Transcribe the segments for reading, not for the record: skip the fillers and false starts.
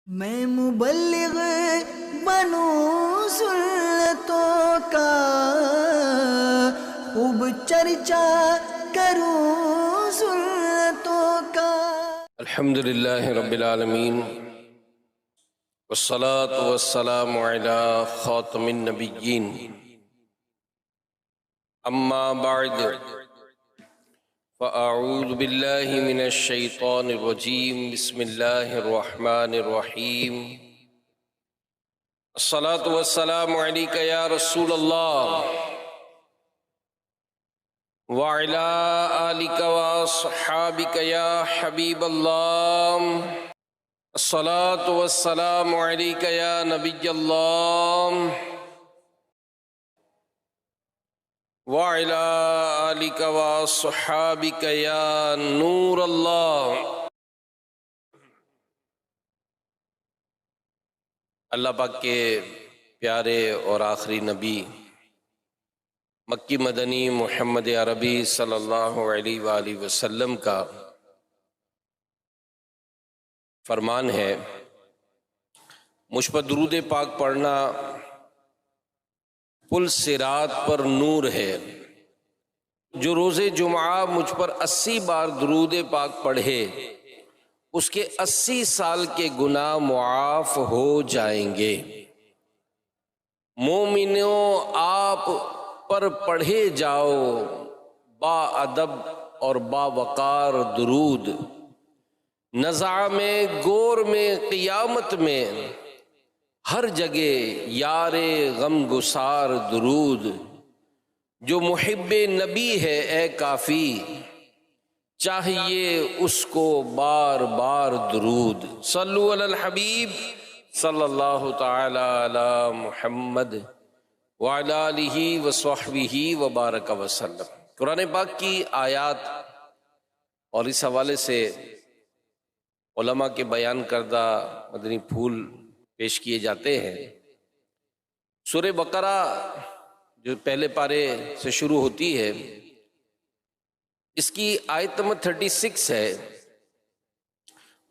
میں مبلغ بنوں سنتوں کا، خوب چرچا کروں سنتوں کا۔ الحمدللہ رب العالمین، والصلاة والسلام علی خاتم النبیین، اما بعد فاعوذ باللہ من الشیطان الرجیم، بسم اللہ الرحمن الرحیم۔ الصلاة والسلام علیک یا رسول اللہ وعلی آلک واصحابک یا حبیب اللہ، الصلاة والسلام علیک یا نبی اللہ وعلی آلک واصحابک یا نور اللہ۔ اللہ پاک کے پیارے اور آخری نبی مکی مدنی محمد عربی صلی اللہ علیہ وآلہ وسلم کا فرمان ہے، مجھ پر درود پاک پڑھنا پل صراط پر نور ہے۔ جو روز جمعہ مجھ پر 80 بار درود پاک پڑھے، اس کے 80 سال کے گناہ معاف ہو جائیں گے۔ مومنوں، آپ پر پڑھے جاؤ با ادب اور با وقار درود، نزع میں، گور میں، قیامت میں، ہر جگہ یار غم گسار درود۔ جو محب نبی ہے اے کافی، چاہیے اس کو بار بار درود۔ صلو علی الحبیب صلی اللہ تعالی علی محمد وعلی آلہ وصحبہ وبارک وسلم۔ قرآن پاک کی آیات اور اس حوالے سے علماء کے بیان کردہ مدنی پھول پیش کیے جاتے ہیں۔ سورہ بقرہ جو پہلے پارے سے شروع ہوتی ہے، اس کی آیت نمبر 36 ہے،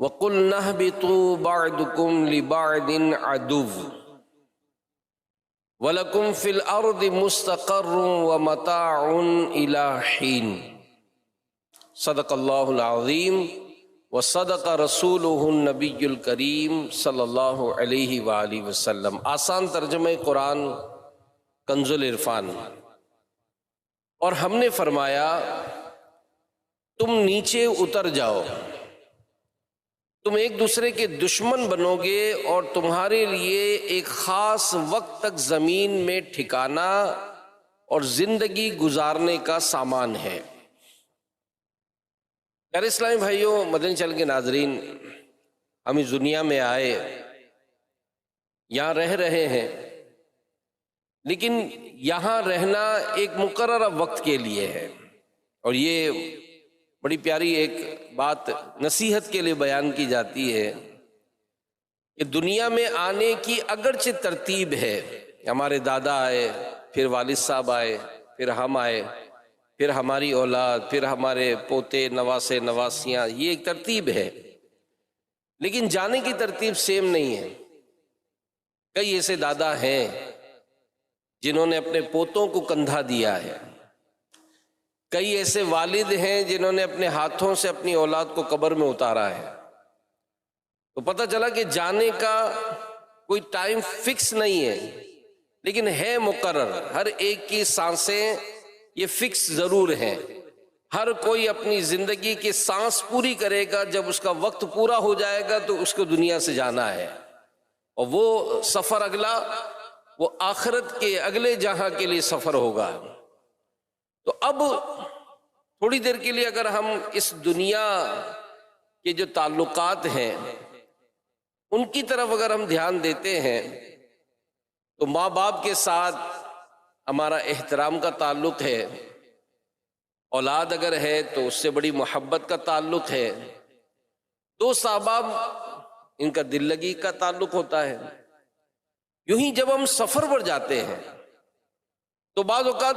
وَقُلْنَا اهْبِطُوا بَعْضُكُمْ لِبَعْضٍ عَدُوٌّ وَلَكُمْ فِي الْأَرْضِ مُسْتَقَرٌّ وَمَتَاعٌ إِلَىٰ حِينٍ۔ صدق اللہ العظیم وصدق رسولہ النبی الکریم صلی اللہ علیہ وآلہ وسلم۔ آسان ترجمہ قرآن کنز العرفان۔ اور ہم نے فرمایا تم نیچے اتر جاؤ، تم ایک دوسرے کے دشمن بنو گے، اور تمہارے لیے ایک خاص وقت تک زمین میں ٹھکانا اور زندگی گزارنے کا سامان ہے۔ پیارے اسلامی بھائیوں، مدنی چینل کے ناظرین، ہم اس دنیا میں آئے، یہاں رہ رہے ہیں، لیکن یہاں رہنا ایک مقررہ وقت کے لیے ہے۔ اور یہ بڑی پیاری ایک بات نصیحت کے لیے بیان کی جاتی ہے کہ دنیا میں آنے کی اگرچہ ترتیب ہے، ہمارے دادا آئے، پھر والد صاحب آئے، پھر ہم آئے، پھر ہماری اولاد، پھر ہمارے پوتے، نواسے، نواسیاں، یہ ایک ترتیب ہے، لیکن جانے کی ترتیب سیم نہیں ہے۔ کئی ایسے دادا ہیں جنہوں نے اپنے پوتوں کو کندھا دیا ہے، کئی ایسے والد ہیں جنہوں نے اپنے ہاتھوں سے اپنی اولاد کو قبر میں اتارا ہے۔ تو پتہ چلا کہ جانے کا کوئی ٹائم فکس نہیں ہے، لیکن ہے مقرر۔ ہر ایک کی سانسیں یہ فکس ضرور ہیں، ہر کوئی اپنی زندگی کی سانس پوری کرے گا، جب اس کا وقت پورا ہو جائے گا تو اس کو دنیا سے جانا ہے، اور وہ سفر اگلا، وہ آخرت کے اگلے جہاں کے لیے سفر ہوگا۔ تو اب تھوڑی دیر کے لیے اگر ہم اس دنیا کے جو تعلقات ہیں ان کی طرف اگر ہم دھیان دیتے ہیں، تو ماں باپ کے ساتھ ہمارا احترام کا تعلق ہے، اولاد اگر ہے تو اس سے بڑی محبت کا تعلق ہے، دوست احباب ان کا دل لگی کا تعلق ہوتا ہے۔ یوں ہی جب ہم سفر پر جاتے ہیں تو بعض اوقات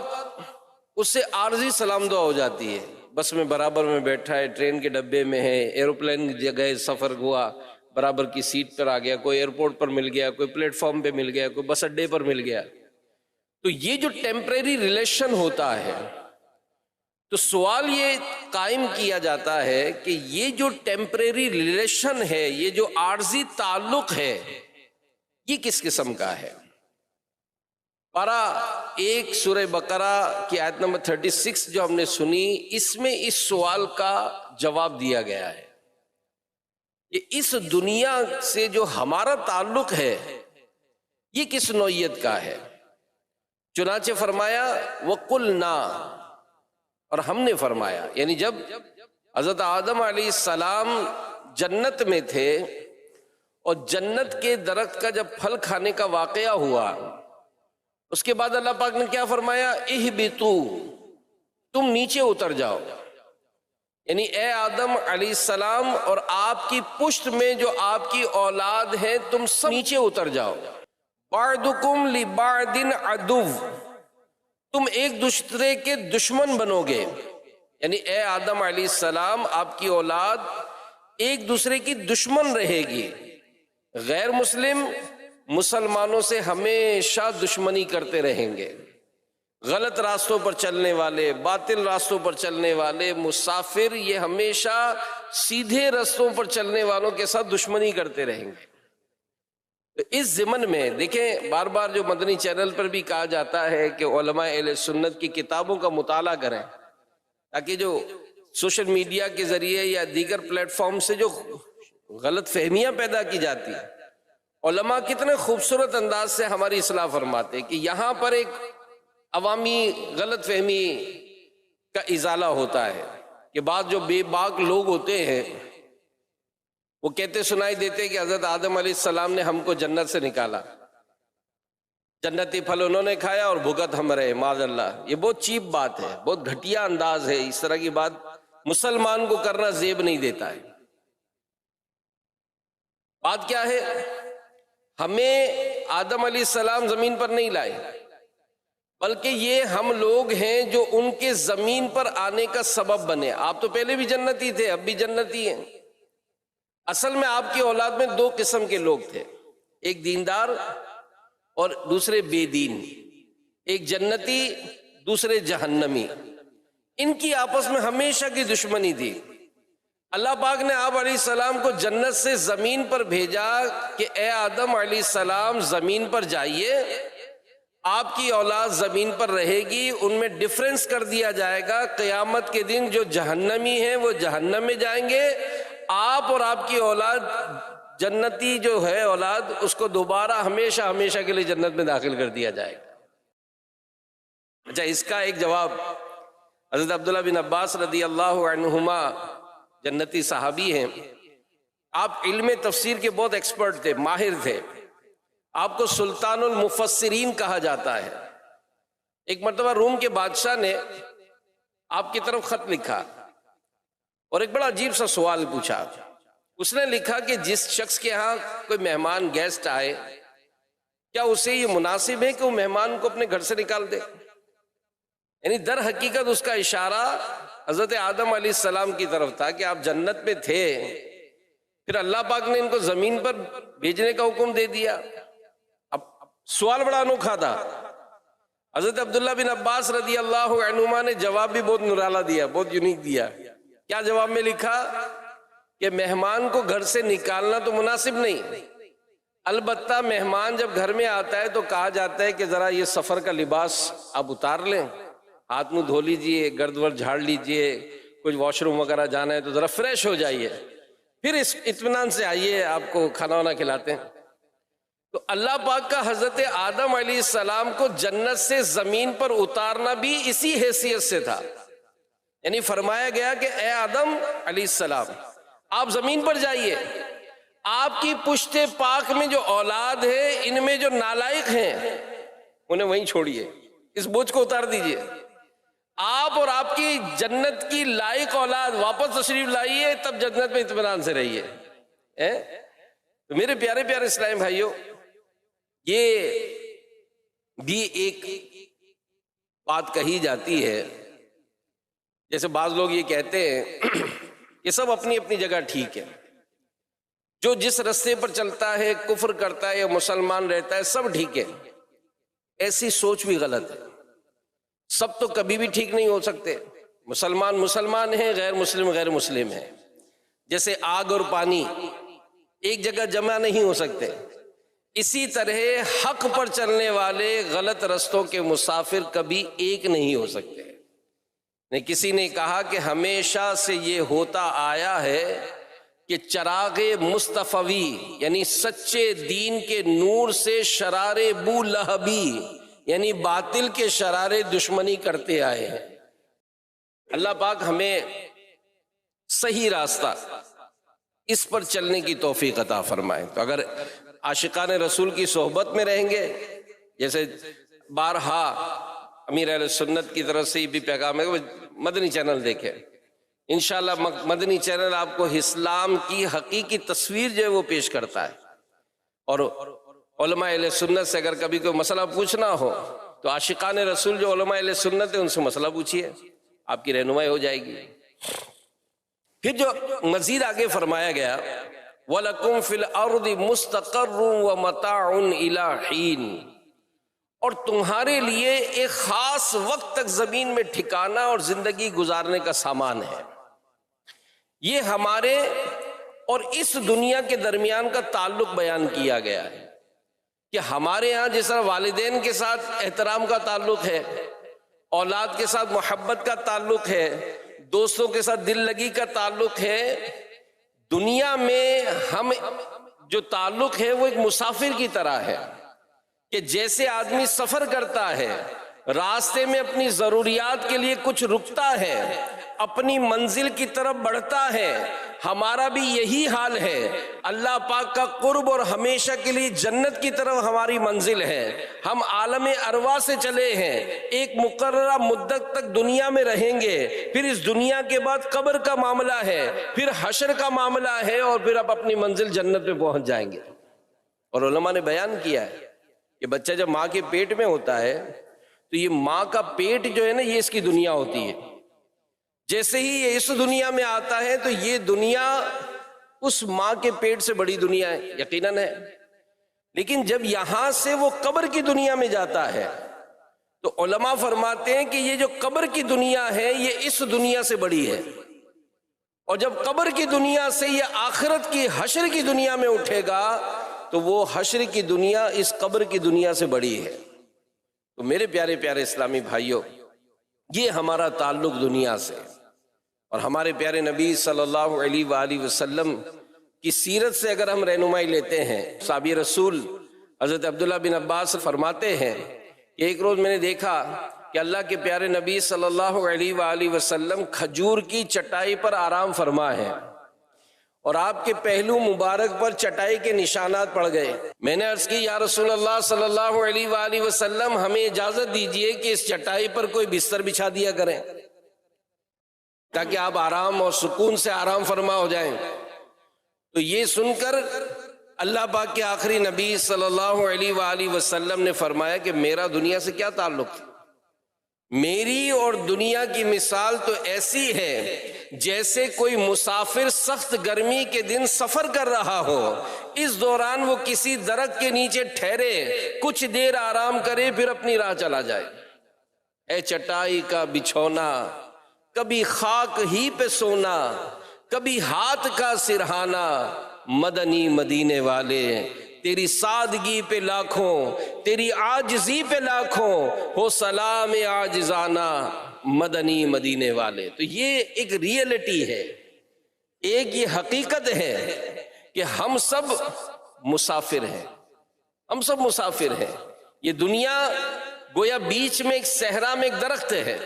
اس سے عارضی سلام دعا ہو جاتی ہے، بس میں برابر میں بیٹھا ہے، ٹرین کے ڈبے میں ہے، ایروپلین گئے، سفر ہوا، برابر کی سیٹ پر آ گیا، کوئی ایئرپورٹ پر مل گیا، کوئی پلیٹ فارم پہ مل گیا، کوئی بس اڈے پر مل گیا. تو یہ جو ٹیمپریری ریلیشن ہوتا ہے، تو سوال یہ قائم کیا جاتا ہے کہ یہ جو ٹیمپریری ریلیشن ہے، یہ جو عارضی تعلق ہے، یہ کس قسم کا ہے؟ پارہ 1 سورہ بقرہ کی آیت نمبر 36 جو ہم نے سنی، اس میں اس سوال کا جواب دیا گیا ہے کہ اس دنیا سے جو ہمارا تعلق ہے یہ کس نوعیت کا ہے. چنانچہ فرمایا وَقُلْنَا، اور ہم نے فرمایا، یعنی جب حضرت آدم علیہ السلام جنت میں تھے اور جنت کے درخت کا جب پھل کھانے کا واقعہ ہوا، اس کے بعد اللہ پاک نے کیا فرمایا؟ اِہْبِطُوا، تم نیچے اتر جاؤ. یعنی اے آدم علیہ السلام اور آپ کی پشت میں جو آپ کی اولاد ہے، تم سب نیچے اتر جاؤ. بَعْضُكُمْ لِبَعْضٍ عَدُوٌّ، تم ایک دوسرے کے دشمن بنو گے. یعنی اے آدم علیہ السلام، آپ کی اولاد ایک دوسرے کی دشمن رہے گی. غیر مسلم مسلمانوں سے ہمیشہ دشمنی کرتے رہیں گے. غلط راستوں پر چلنے والے، باطل راستوں پر چلنے والے مسافر، یہ ہمیشہ سیدھے رستوں پر چلنے والوں کے ساتھ دشمنی کرتے رہیں گے. اس ضمن میں دیکھیں، بار بار جو مدنی چینل پر بھی کہا جاتا ہے کہ علماء اہل سنت کی کتابوں کا مطالعہ کریں، تاکہ جو سوشل میڈیا کے ذریعے یا دیگر پلیٹ فارم سے جو غلط فہمیاں پیدا کی جاتی ہیں، علماء کتنے خوبصورت انداز سے ہماری اصلاح فرماتے کہ یہاں پر ایک عوامی غلط فہمی کا ازالہ ہوتا ہے کہ بعض جو بے باک لوگ ہوتے ہیں وہ کہتے سنائی دیتے کہ حضرت آدم علیہ السلام نے ہم کو جنت سے نکالا، جنتی پھل انہوں نے کھایا اور بھگت ہم رہے، معاذ اللہ. یہ بہت چیپ بات ہے، بہت گھٹیا انداز ہے. اس طرح کی بات مسلمان کو کرنا زیب نہیں دیتا ہے. بات کیا ہے؟ ہمیں آدم علیہ السلام زمین پر نہیں لائے، بلکہ یہ ہم لوگ ہیں جو ان کے زمین پر آنے کا سبب بنے. آپ تو پہلے بھی جنتی تھے، اب بھی جنتی ہیں. اصل میں آپ کی اولاد میں 2 قسم کے لوگ تھے، ایک دیندار اور دوسرے بے دین. ایک جنتی، دوسرے جہنمی. ان کی آپس میں ہمیشہ کی دشمنی تھی. اللہ پاک نے آپ علیہ السلام کو جنت سے زمین پر بھیجا کہ اے آدم علیہ السلام زمین پر جائیے، آپ کی اولاد زمین پر رہے گی، ان میں ڈفرنس کر دیا جائے گا. قیامت کے دن جو جہنمی ہیں وہ جہنم میں جائیں گے، آپ اور آپ کی اولاد جنتی جو ہے اولاد، اس کو دوبارہ ہمیشہ ہمیشہ کے لیے جنت میں داخل کر دیا جائے گا. اچھا، اس کا ایک جواب حضرت عبداللہ بن عباس رضی اللہ عنہما جنتی صحابی ہیں. آپ علم تفسیر کے بہت ایکسپرٹ تھے، ماہر تھے. آپ کو سلطان المفسرین کہا جاتا ہے. ایک مرتبہ روم کے بادشاہ نے آپ کی طرف خط لکھا اور ایک بڑا عجیب سا سوال پوچھا. اس نے لکھا کہ جس شخص کے ہاں کوئی مہمان گیسٹ آئے، کیا اسے یہ مناسب ہے کہ وہ مہمان کو اپنے گھر سے نکال دے؟ یعنی در حقیقت اس کا اشارہ حضرت آدم علیہ السلام کی طرف تھا کہ آپ جنت میں تھے، پھر اللہ پاک نے ان کو زمین پر بھیجنے کا حکم دے دیا. اب سوال بڑا انوکھا تھا. حضرت عبداللہ بن عباس رضی اللہ عنہما نے جواب بھی بہت نرالا دیا، بہت یونیک دیا. کیا جواب میں لکھا کہ مہمان کو گھر سے نکالنا تو مناسب نہیں، البتہ مہمان جب گھر میں آتا ہے تو کہا جاتا ہے کہ ذرا یہ سفر کا لباس آپ اتار لیں، ہاتھ منہ دھو لیجئے، گرد ورد جھاڑ لیجئے، کچھ واش روم وغیرہ جانا ہے تو ذرا فریش ہو جائیے، پھر اس اطمینان سے آئیے، آپ کو کھانا وانا کھلاتے ہیں. تو اللہ پاک کا حضرت آدم علیہ السلام کو جنت سے زمین پر اتارنا بھی اسی حیثیت سے تھا. یعنی فرمایا گیا کہ اے آدم علیہ السلام آپ زمین پر جائیے، آپ کی پشت پاک میں جو اولاد ہے، ان میں جو نالائق ہیں انہیں وہیں چھوڑیے، اس بوجھ کو اتار دیجئے. آپ اور آپ کی جنت کی لائق اولاد واپس تشریف لائیے، تب جنت میں اطمینان سے رہیے. تو میرے پیارے پیارے اسلامی بھائیوں، یہ بھی ایک بات کہی جاتی ہے، جیسے بعض لوگ یہ کہتے ہیں کہ سب اپنی اپنی جگہ ٹھیک ہے، جو جس رستے پر چلتا ہے، کفر کرتا ہے یا مسلمان رہتا ہے، سب ٹھیک ہے، ایسی سوچ بھی غلط ہے۔ سب تو کبھی بھی ٹھیک نہیں ہو سکتے، مسلمان مسلمان ہیں، غیر مسلم غیر مسلم ہیں۔ جیسے آگ اور پانی ایک جگہ جمع نہیں ہو سکتے، اسی طرح حق پر چلنے والے غلط رستوں کے مسافر کبھی ایک نہیں ہو سکتے۔ کسی نے کہا کہ ہمیشہ سے یہ ہوتا آیا ہے کہ چراغ مصطفی یعنی سچے دین کے نور سے شرار بو لہبی یعنی باطل کے شرارے دشمنی کرتے آئے ہیں۔ اللہ پاک ہمیں صحیح راستہ اس پر چلنے کی توفیق عطا فرمائے۔ تو اگر عاشقان رسول کی صحبت میں رہیں گے، جیسے بارہا امیر اہل سنت کی طرف سے یہ بھی پیغام ہے کہ مدنی چینل دیکھیں، انشاءاللہ مدنی چینل آپ کو اسلام کی حقیقی تصویر جو ہے وہ پیش کرتا ہے۔ اور علماء اہل سنت سے اگر کبھی کوئی مسئلہ پوچھنا ہو تو عاشقان رسول جو علماء اہل سنت ہیں ان سے مسئلہ پوچھیے، آپ کی رہنمائی ہو جائے گی۔ پھر جو مزید آگے فرمایا گیا وَلَكُمْ فِي الْأَرْضِ مُسْتَقَرٌّ وَمَتَاعٌ إِلَىٰ حِينٍ، اور تمہارے لیے ایک خاص وقت تک زمین میں ٹھکانا اور زندگی گزارنے کا سامان ہے۔ یہ ہمارے اور اس دنیا کے درمیان کا تعلق بیان کیا گیا ہے کہ ہمارے ہاں جس طرح والدین کے ساتھ احترام کا تعلق ہے، اولاد کے ساتھ محبت کا تعلق ہے، دوستوں کے ساتھ دل لگی کا تعلق ہے، دنیا میں ہم جو تعلق ہے وہ ایک مسافر کی طرح ہے کہ جیسے آدمی سفر کرتا ہے، راستے میں اپنی ضروریات کے لیے کچھ رکتا ہے، اپنی منزل کی طرف بڑھتا ہے، ہمارا بھی یہی حال ہے۔ اللہ پاک کا قرب اور ہمیشہ کے لیے جنت کی طرف ہماری منزل ہے۔ ہم عالم ارواح سے چلے ہیں، ایک مقررہ مدت تک دنیا میں رہیں گے، پھر اس دنیا کے بعد قبر کا معاملہ ہے، پھر حشر کا معاملہ ہے، اور پھر اب اپنی منزل جنت میں پہنچ جائیں گے۔ اور علماء نے بیان کیا ہے کہ بچہ جب ماں کے پیٹ میں ہوتا ہے تو یہ ماں کا پیٹ جو ہے نا یہ اس کی دنیا ہوتی ہے، جیسے ہی یہ اس دنیا میں آتا ہے تو یہ دنیا اس ماں کے پیٹ سے بڑی دنیا ہے، یقیناً ہے۔ لیکن جب یہاں سے وہ قبر کی دنیا میں جاتا ہے تو علماء فرماتے ہیں کہ یہ جو قبر کی دنیا ہے یہ اس دنیا سے بڑی ہے، اور جب قبر کی دنیا سے یہ آخرت کی حشر کی دنیا میں اٹھے گا تو وہ حشر کی دنیا اس قبر کی دنیا سے بڑی ہے۔ تو میرے پیارے پیارے اسلامی بھائیوں، یہ ہمارا تعلق دنیا سے، اور ہمارے پیارے نبی صلی اللہ علیہ وآلہ وسلم کی سیرت سے اگر ہم رہنمائی لیتے ہیں، صحابی رسول حضرت عبداللہ بن عباس فرماتے ہیں کہ ایک روز میں نے دیکھا کہ اللہ کے پیارے نبی صلی اللہ علیہ وآلہ وسلم کھجور کی چٹائی پر آرام فرما ہے، اور آپ کے پہلو مبارک پر چٹائی کے نشانات پڑ گئے۔ میں نے عرض کی یا رسول اللہ صلی اللہ علیہ وآلہ وسلم، ہمیں اجازت دیجئے کہ اس چٹائی پر کوئی بستر بچھا دیا کریں تاکہ آپ آرام اور سکون سے آرام فرما ہو جائیں۔ تو یہ سن کر اللہ پاک کے آخری نبی صلی اللہ علیہ وآلہ وسلم نے فرمایا کہ میرا دنیا سے کیا تعلق ہے؟ میری اور دنیا کی مثال تو ایسی ہے جیسے کوئی مسافر سخت گرمی کے دن سفر کر رہا ہو، اس دوران وہ کسی درخت کے نیچے ٹھہرے، کچھ دیر آرام کرے، پھر اپنی راہ چلا جائے۔ اے چٹائی کا بچھونا، کبھی خاک ہی پہ سونا، کبھی ہاتھ کا سرہانا، مدنی مدینے والے تیری سادگی پہ لاکھوں، تیری عاجزی پہ لاکھوں، ہو سلام عاجزانہ مدنی مدینے والے۔ تو یہ ایک ریئلٹی ہے، ایک یہ حقیقت ہے کہ ہم سب مسافر ہیں، ہم سب مسافر ہیں۔ یہ دنیا گویا بیچ میں ایک صحرا میں ایک درخت ہے،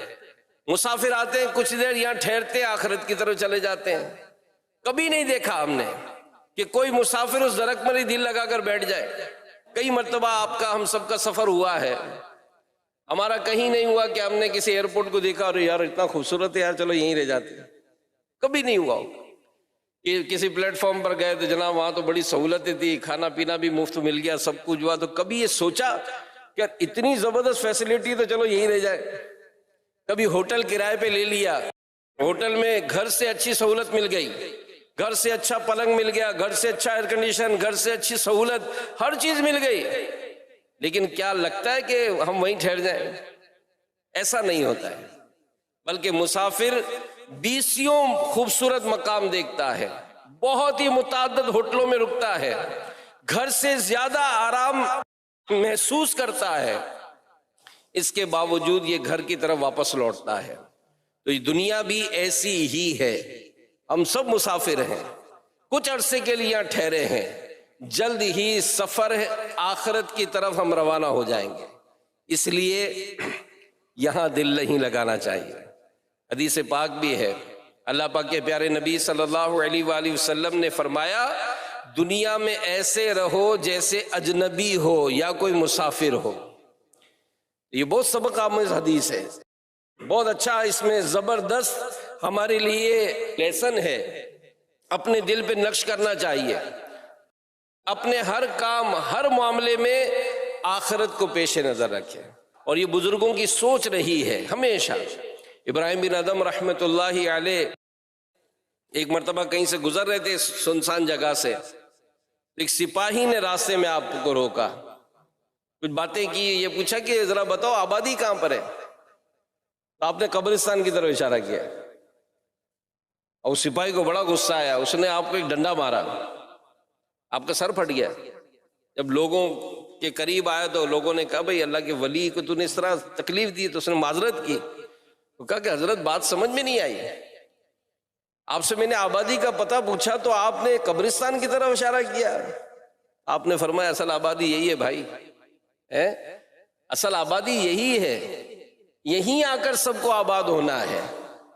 مسافر آتے ہیں، کچھ دیر یہاں ٹھہرتے ہیں، آخرت کی طرف چلے جاتے ہیں۔ کبھی نہیں دیکھا ہم نے کہ کوئی مسافر اس درخت میں دل لگا کر بیٹھ جائے۔ کئی مرتبہ آپ کا ہم سب کا سفر ہوا ہے، ہمارا کہیں نہیں ہوا کہ ہم نے کسی ایئرپورٹ کو دیکھا اور یار اتنا خوبصورت ہے یار چلو یہیں رہ جاتے ہیں، کبھی نہیں ہوا کہ کسی پلیٹ فارم پر گئے تو جناب وہاں تو بڑی سہولتیں تھی، کھانا پینا بھی مفت مل گیا، سب کچھ ہوا، تو کبھی یہ سوچا کہ اتنی زبردست فیسلٹی تو چلو یہیں رہ جائے۔ کبھی ہوٹل کرائے پہ لے لیا، ہوٹل میں گھر سے اچھی سہولت مل گئی، گھر سے اچھا پلنگ مل گیا، گھر سے اچھا ایئر کنڈیشن، گھر سے اچھی سہولت، ہر چیز مل گئی، لیکن کیا لگتا ہے کہ ہم وہیں ٹھہر جائیں؟ ایسا نہیں ہوتا ہے، بلکہ مسافر 20 خوبصورت مقام دیکھتا ہے، بہت ہی متعدد ہوٹلوں میں رکتا ہے، گھر سے زیادہ آرام محسوس کرتا ہے، اس کے باوجود یہ گھر کی طرف واپس لوٹتا ہے۔ تو یہ دنیا بھی ایسی ہی ہے، ہم سب مسافر ہیں، کچھ عرصے کے لیے یہاں ٹھہرے ہیں، جلد ہی سفر آخرت کی طرف ہم روانہ ہو جائیں گے، اس لیے یہاں دل نہیں لگانا چاہیے۔ حدیث پاک بھی ہے، اللہ پاک کے پیارے نبی صلی اللہ علیہ وآلہ وسلم نے فرمایا، دنیا میں ایسے رہو جیسے اجنبی ہو یا کوئی مسافر ہو۔ یہ بہت سبق آموز حدیث ہے، بہت اچھا، اس میں زبردست ہمارے لیے لیسن ہے، اپنے دل پہ نقش کرنا چاہیے، اپنے ہر کام ہر معاملے میں آخرت کو پیش نظر رکھیں، اور یہ بزرگوں کی سوچ رہی ہے ہمیشہ۔ ابراہیم بن ادم رحمۃ اللہ علیہ ایک مرتبہ کہیں سے گزر رہے تھے سنسان جگہ سے، ایک سپاہی نے راستے میں آپ کو روکا، کچھ باتیں کی، یہ پوچھا کہ ذرا بتاؤ آبادی کہاں پر ہے؟ تو آپ نے قبرستان کی طرف اشارہ کیا، اور اس سپاہی کو بڑا غصہ آیا، اس نے آپ کو ایک ڈنڈا مارا، آپ کا سر پھٹ گیا۔ جب لوگوں کے قریب آیا تو لوگوں نے کہا بھئی اللہ کے ولی کو تو نے اس طرح تکلیف دی، تو اس نے معذرت کی، وہ کہا کہ حضرت بات سمجھ میں نہیں آئی، آپ سے میں نے آبادی کا پتہ پوچھا تو آپ نے قبرستان کی طرف اشارہ کیا۔ آپ نے فرمایا اصل آبادی یہی ہے بھائی، اصل آبادی یہی ہے، یہیں آ کر سب کو آباد ہونا ہے،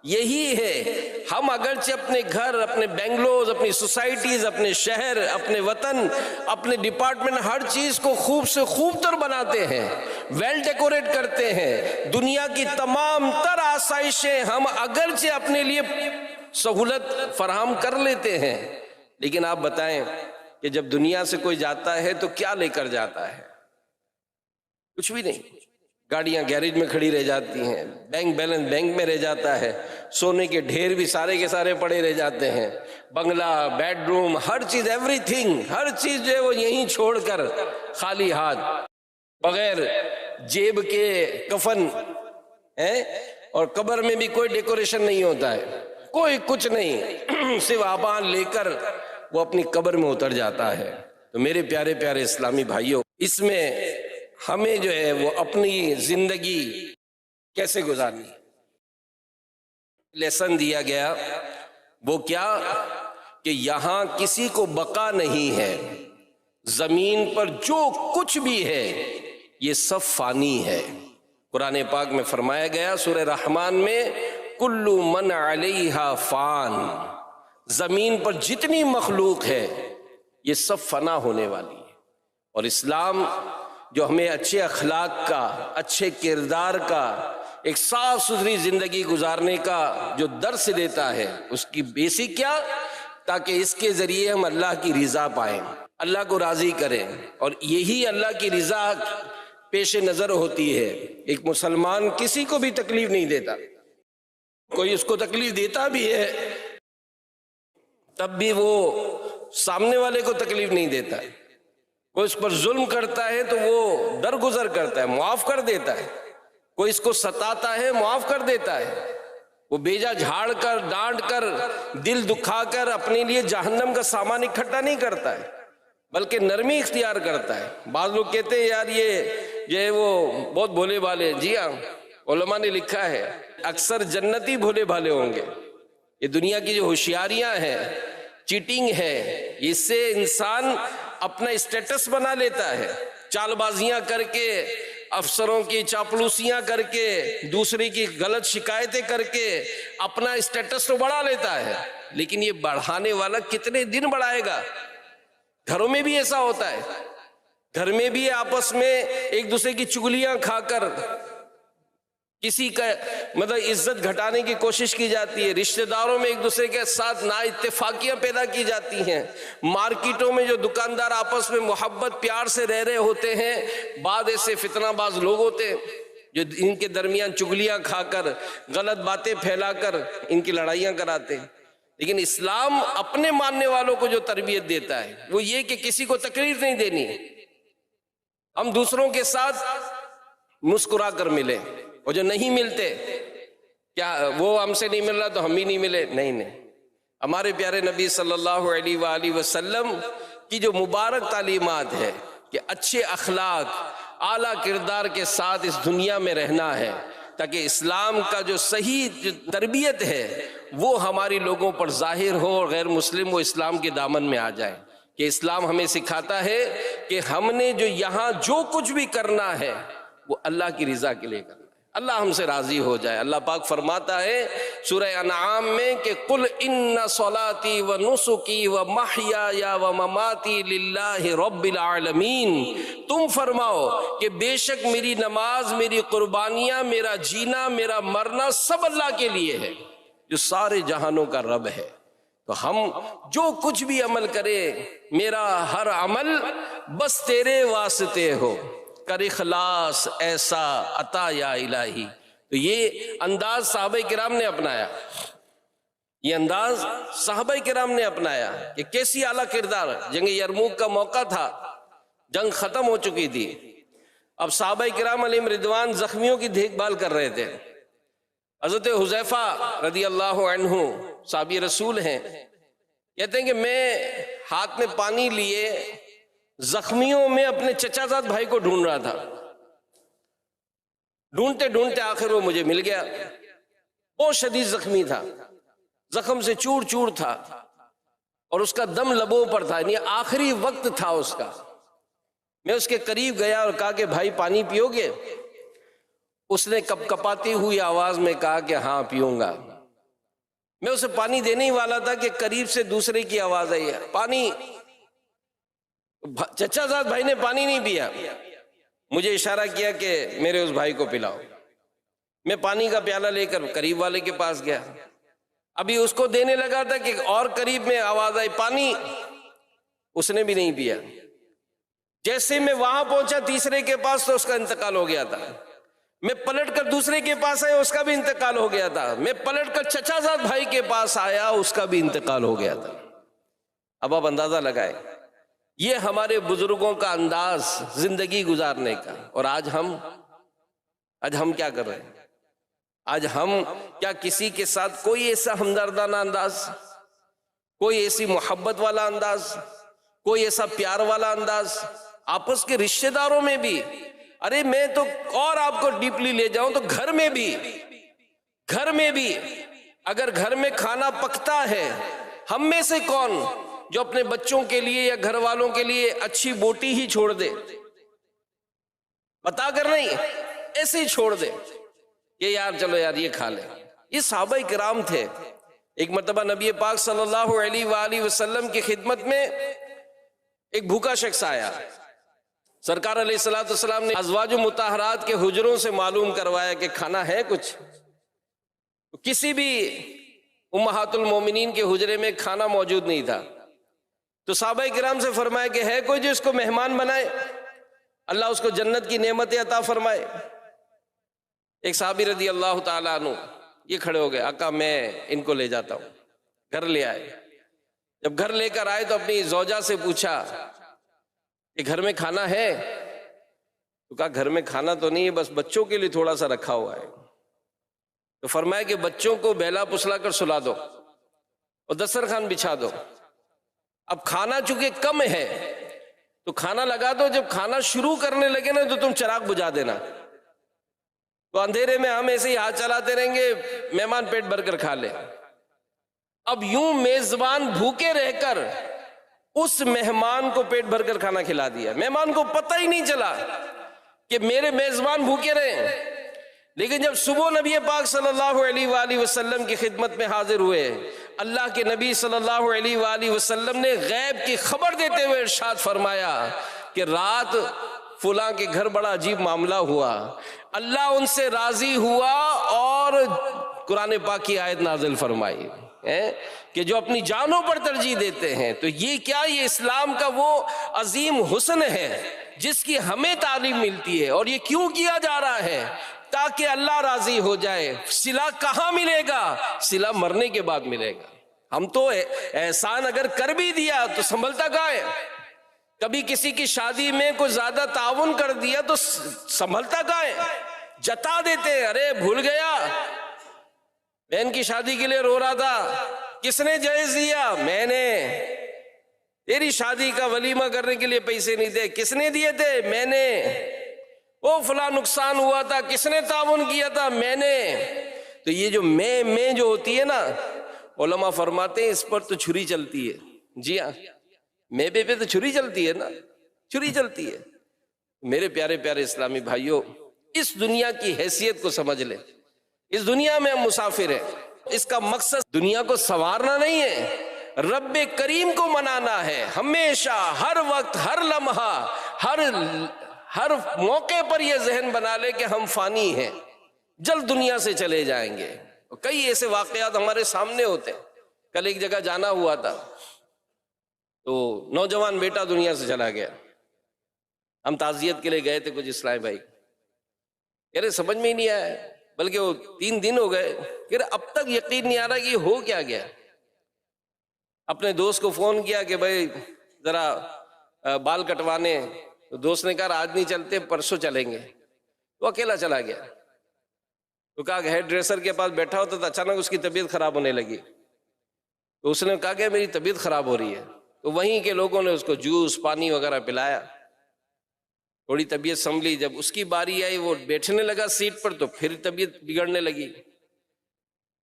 یہی ہے۔ ہم اگرچہ اپنے گھر، اپنے بنگلوز، اپنی سوسائٹیز، اپنے شہر، اپنے وطن، اپنے ڈپارٹمنٹ، ہر چیز کو خوب سے خوب تر بناتے ہیں، ویل ڈیکوریٹ کرتے ہیں، دنیا کی تمام تر آسائشیں ہم اگرچہ اپنے لیے سہولت فراہم کر لیتے ہیں، لیکن آپ بتائیں کہ جب دنیا سے کوئی جاتا ہے تو کیا لے کر جاتا ہے؟ کچھ بھی نہیں، گاڑیاں گیریج میں کھڑی رہ جاتی ہیں، بینک بیلنس بینک میں رہ جاتا ہے، سونے کے ڈھیر بھی سارے کے سارے پڑے رہ جاتے ہیں، بنگلہ، بیڈ روم، ہر چیز، ایوری تھنگ، ہر چیز جو ہے وہ یہیں چھوڑ کر خالی ہاتھ، بغیر جیب کے کفن، اور قبر میں بھی کوئی ڈیکوریشن نہیں ہوتا ہے، کوئی کچھ نہیں، صرف آبان لے کر وہ اپنی قبر میں اتر جاتا ہے۔ تو میرے پیارے پیارے اسلامی بھائیوں، اس میں ہمیں جو ہے وہ اپنی زندگی کیسے گزارنی ہے، لیسن دیا گیا، وہ کیا کہ یہاں کسی کو بقا نہیں ہے، زمین پر جو کچھ بھی ہے یہ سب فانی ہے۔ قرآن پاک میں فرمایا گیا سورہ رحمان میں، کل من علیہا فان، زمین پر جتنی مخلوق ہے یہ سب فنا ہونے والی ہے۔ اور اسلام جو ہمیں اچھے اخلاق کا، اچھے کردار کا، ایک صاف ستھری زندگی گزارنے کا جو درس دیتا ہے، اس کی بیسک کیا؟ تاکہ اس کے ذریعے ہم اللہ کی رضا پائیں، اللہ کو راضی کریں، اور یہی اللہ کی رضا پیش نظر ہوتی ہے۔ ایک مسلمان کسی کو بھی تکلیف نہیں دیتا، کوئی اس کو تکلیف دیتا بھی ہے تب بھی وہ سامنے والے کو تکلیف نہیں دیتا ہے، کوئی اس پر ظلم کرتا ہے تو وہ درگزر کرتا ہے، معاف کر دیتا ہے، کوئی اس کو ستاتا ہے معاف کر دیتا ہے، وہ بیجا جھاڑ کر، ڈانٹ کر، دل دکھا کر اپنے لیے جہنم کا سامان اکٹھا نہیں کرتا ہے، بلکہ نرمی اختیار کرتا ہے۔ بعض لوگ کہتے ہیں یار یہ جو ہے وہ بہت بھولے بھالے، جی ہاں، علماء نے لکھا ہے اکثر جنتی بھولے بھالے ہوں گے۔ یہ دنیا کی جو ہوشیاریاں ہیں، چیٹنگ ہے، اس سے انسان اپنا اسٹیٹس بنا لیتا ہے، چال بازیاں کر کے، افسروں کی چاپلوسیاں کر کے، دوسرے کی غلط شکایتیں کر کے اپنا اسٹیٹس تو بڑھا لیتا ہے، لیکن یہ بڑھانے والا کتنے دن بڑھائے گا؟ گھروں میں بھی ایسا ہوتا ہے، گھر میں بھی آپس میں ایک دوسرے کی چگلیاں کھا کر کسی کا عزت گھٹانے کی کوشش کی جاتی ہے، رشتہ داروں میں ایک دوسرے کے ساتھ نا اتفاقیاں پیدا کی جاتی ہیں، مارکیٹوں میں جو دکاندار آپس میں محبت پیار سے رہ رہے ہوتے ہیں، بعد ایسے فتنہ باز لوگ ہوتے ہیں جو ان کے درمیان چگلیاں کھا کر، غلط باتیں پھیلا کر ان کی لڑائیاں کراتے ہیں۔ لیکن اسلام اپنے ماننے والوں کو جو تربیت دیتا ہے وہ یہ کہ کسی کو تکلیف نہیں دینی، ہم دوسروں کے ساتھ مسکرا کر ملیں، اور جو نہیں ملتے کیا وہ ہم سے نہیں مل رہا تو ہم بھی نہیں ملے؟ نہیں، ہمارے پیارے نبی صلی اللہ علیہ وآلہ وسلم کی جو مبارک تعلیمات ہے کہ اچھے اخلاق، اعلیٰ کردار کے ساتھ اس دنیا میں رہنا ہے، تاکہ اسلام کا جو صحیح جو تربیت ہے وہ ہماری لوگوں پر ظاہر ہو، اور غیر مسلم وہ اسلام کے دامن میں آ جائیں، کہ اسلام ہمیں سکھاتا ہے کہ ہم نے جو یہاں جو کچھ بھی کرنا ہے وہ اللہ کی رضا کے لیے کرنا ہے، اللہ ہم سے راضی ہو جائے۔ اللہ پاک فرماتا ہے سورہ انعام میں کہ قل ان صلاتی و نسکی و محیای و مماتی للہ رب العالمین، تم فرماؤ کہ بے شک میری نماز، میری قربانیاں، میرا جینا، میرا مرنا سب اللہ کے لیے ہے جو سارے جہانوں کا رب ہے۔ تو ہم جو کچھ بھی عمل کریں، میرا ہر عمل بس تیرے واسطے ہو، کر اخلاص ایسا عطا یا الہی۔ تو یہ انداز صحابہ کرام نے اپنایا، یہ انداز صحابہ کرام نے اپنایا کہ کیسی اعلیٰ کردار۔ جنگ یرموک کا موقع تھا، جنگ ختم ہو چکی تھی، اب صحابہ کرام علیہم رضوان زخمیوں کی دیکھ بھال کر رہے تھے۔ حضرت حذیفہ رضی اللہ عنہ صحابی رسول ہیں، کہتے ہیں کہ میں ہاتھ میں پانی لیے زخمیوں میں اپنے چچا زاد بھائی کو ڈھونڈ رہا تھا، ڈھونڈتے ڈھونڈتے آخر وہ مجھے مل گیا، بہت شدید زخمی تھا، زخم سے چور چور تھا، اور اس کا دم لبوں پر تھا، یعنی آخری وقت تھا اس کا۔ میں اس کے قریب گیا اور کہا کہ بھائی پانی پیو گے؟ اس نے کپ کپاتی ہوئی آواز میں کہا کہ ہاں پیوں گا۔ میں اسے پانی دینے ہی والا تھا کہ قریب سے دوسرے کی آواز آئی ہے پانی۔ چچا زاد بھائی نے پانی نہیں پیا، مجھے اشارہ کیا کہ میرے اس بھائی کو پلاؤ۔ میں پانی کا پیالہ لے کر قریب والے کے پاس گیا، ابھی اس کو دینے لگا تھا کہ اور قریب میں آواز آئی پانی، اس نے بھی نہیں پیا۔ جیسے میں وہاں پہنچا تیسرے کے پاس تو اس کا انتقال ہو گیا تھا، میں پلٹ کر دوسرے کے پاس آیا، اس کا بھی انتقال ہو گیا تھا، میں پلٹ کر چچا زاد بھائی کے پاس آیا، اس کا بھی انتقال ہو گیا تھا۔ اب آپ اندازہ لگائیں، یہ ہمارے بزرگوں کا انداز زندگی گزارنے کا، اور آج ہم کیا کر رہے ہیں؟ آج ہم کیا کسی کے ساتھ کوئی ایسا ہمدردانہ انداز، کوئی ایسی محبت والا انداز، کوئی ایسا پیار والا انداز؟ آپس کے رشتہ داروں میں بھی، ارے میں تو اور آپ کو ڈیپلی لے جاؤں تو گھر میں بھی اگر گھر میں کھانا پکتا ہے، ہم میں سے کون جو اپنے بچوں کے لیے یا گھر والوں کے لیے اچھی بوٹی ہی چھوڑ دے، بتا کر نہیں، ایسے ہی چھوڑ دے کہ یار چلو یار یہ کھا لیں؟ یہ صحابہ کرام تھے۔ ایک مرتبہ نبی پاک صلی اللہ علیہ وآلہ وسلم کی خدمت میں ایک بھوکا شخص آیا، سرکار علیہ السلام نے ازواج مطہرات کے حجروں سے معلوم کروایا کہ کھانا ہے کچھ؟ کسی بھی امہات المومنین کے حجرے میں کھانا موجود نہیں تھا، تو صحابہ کرام سے فرمایا کہ ہے کوئی جو اس کو مہمان بنائے، اللہ اس کو جنت کی نعمتیں عطا فرمائے۔ ایک صحابی رضی اللہ تعالیٰ عنہ یہ کھڑے ہو گئے، آقا میں ان کو لے جاتا ہوں۔ گھر لے آئے، جب گھر لے کر آئے تو اپنی زوجہ سے پوچھا کہ گھر میں کھانا ہے؟ تو کہا گھر میں کھانا تو نہیں ہے، بس بچوں کے لیے تھوڑا سا رکھا ہوا ہے۔ تو فرمایا کہ بچوں کو بہلا پسلا کر سلا دو اور دسترخوان بچھا دو۔ اب کھانا چونکہ کم ہے تو کھانا لگا دو، جب کھانا شروع کرنے لگے نا تو تم چراغ بجھا دینا، تو اندھیرے میں ہم ایسے ہی ہاتھ چلاتے رہیں گے، مہمان پیٹ بھر کر کھا لے۔ اب یوں میزبان بھوکے رہ کر اس مہمان کو پیٹ بھر کر کھانا کھلا دیا، مہمان کو پتہ ہی نہیں چلا کہ میرے میزبان بھوکے رہے۔ لیکن جب صبح نبی پاک صلی اللہ علیہ وآلہ وسلم کی خدمت میں حاضر ہوئے، اللہ کے نبی صلی اللہ علیہ وآلہ وسلم نے غیب کی خبر دیتے ہوئے ارشاد فرمایا کہ رات فلاں کے گھر بڑا عجیب معاملہ ہوا، اللہ ان سے راضی ہوا اور قرآن پاک کی آیت نازل فرمائی کہ جو اپنی جانوں پر ترجیح دیتے ہیں۔ تو یہ کیا، یہ اسلام کا وہ عظیم حسن ہے جس کی ہمیں تعلیم ملتی ہے، اور یہ کیوں کیا جا رہا ہے؟ تاکہ اللہ راضی ہو جائے۔ صلہ کہاں ملے گا؟ صلہ مرنے کے بعد ملے گا۔ ہم تو احسان اگر کر بھی دیا تو سنبھلتا کہاں ہے؟ کبھی کسی کی شادی میں کوئی زیادہ تعاون کر دیا تو سنبھلتا کہاں ہے؟ جتا دیتے ہیں، ارے بھول گیا، بہن کی شادی کے لیے رو رہا تھا، کس نے جہیز دیا؟ میں نے۔ تیری شادی کا ولیمہ کرنے کے لیے پیسے نہیں دے، کس نے دیے تھے؟ میں نے۔ وہ فلاں نقصان ہوا تھا، کس نے تعاون کیا تھا؟ میں نے۔ تو یہ جو میں جو ہوتی ہے نا، علماء فرماتے ہیں اس پر تو چھری چلتی ہے۔ جی ہاں، میں پہ تو چھری چلتی ہے نا، چھری چلتی ہے۔ میرے پیارے پیارے اسلامی بھائیوں، اس دنیا کی حیثیت کو سمجھ لیں۔ اس دنیا میں ہم مسافر ہیں، اس کا مقصد دنیا کو سنوارنا نہیں ہے، رب کریم کو منانا ہے۔ ہمیشہ، ہر وقت، ہر لمحہ، ہر موقع پر یہ ذہن بنا لے کہ ہم فانی ہیں، جلد دنیا سے چلے جائیں گے۔ کئی ایسے واقعات ہمارے سامنے ہوتے ہیں۔ کل ایک جگہ جانا ہوا تھا تو نوجوان بیٹا دنیا سے چلا گیا۔ ہم تعزیت کے لیے گئے تھے کچھ اسلامی بھائی، کہہ رہے سمجھ میں ہی نہیں آیا، بلکہ وہ 3 دن ہو گئے، کہہ رہے اب تک یقین نہیں آ رہا کہ یہ ہو کیا گیا۔ اپنے دوست کو فون کیا کہ بھائی ذرا بال کٹوانے، تو دوست نے کہا آج نہیں چلتے، پرسوں چلیں گے۔ وہ اکیلا چلا گیا۔ تو کہا کہ ہیئر ڈریسر کے پاس بیٹھا ہوتا تو اچانک اس کی طبیعت خراب ہونے لگی، تو اس نے کہا کہ میری طبیعت خراب ہو رہی ہے۔ تو وہیں کے لوگوں نے اس کو جوس، پانی وغیرہ پلایا، تھوڑی طبیعت سنبھلی۔ جب اس کی باری آئی، وہ بیٹھنے لگا سیٹ پر، تو پھر طبیعت بگڑنے لگی۔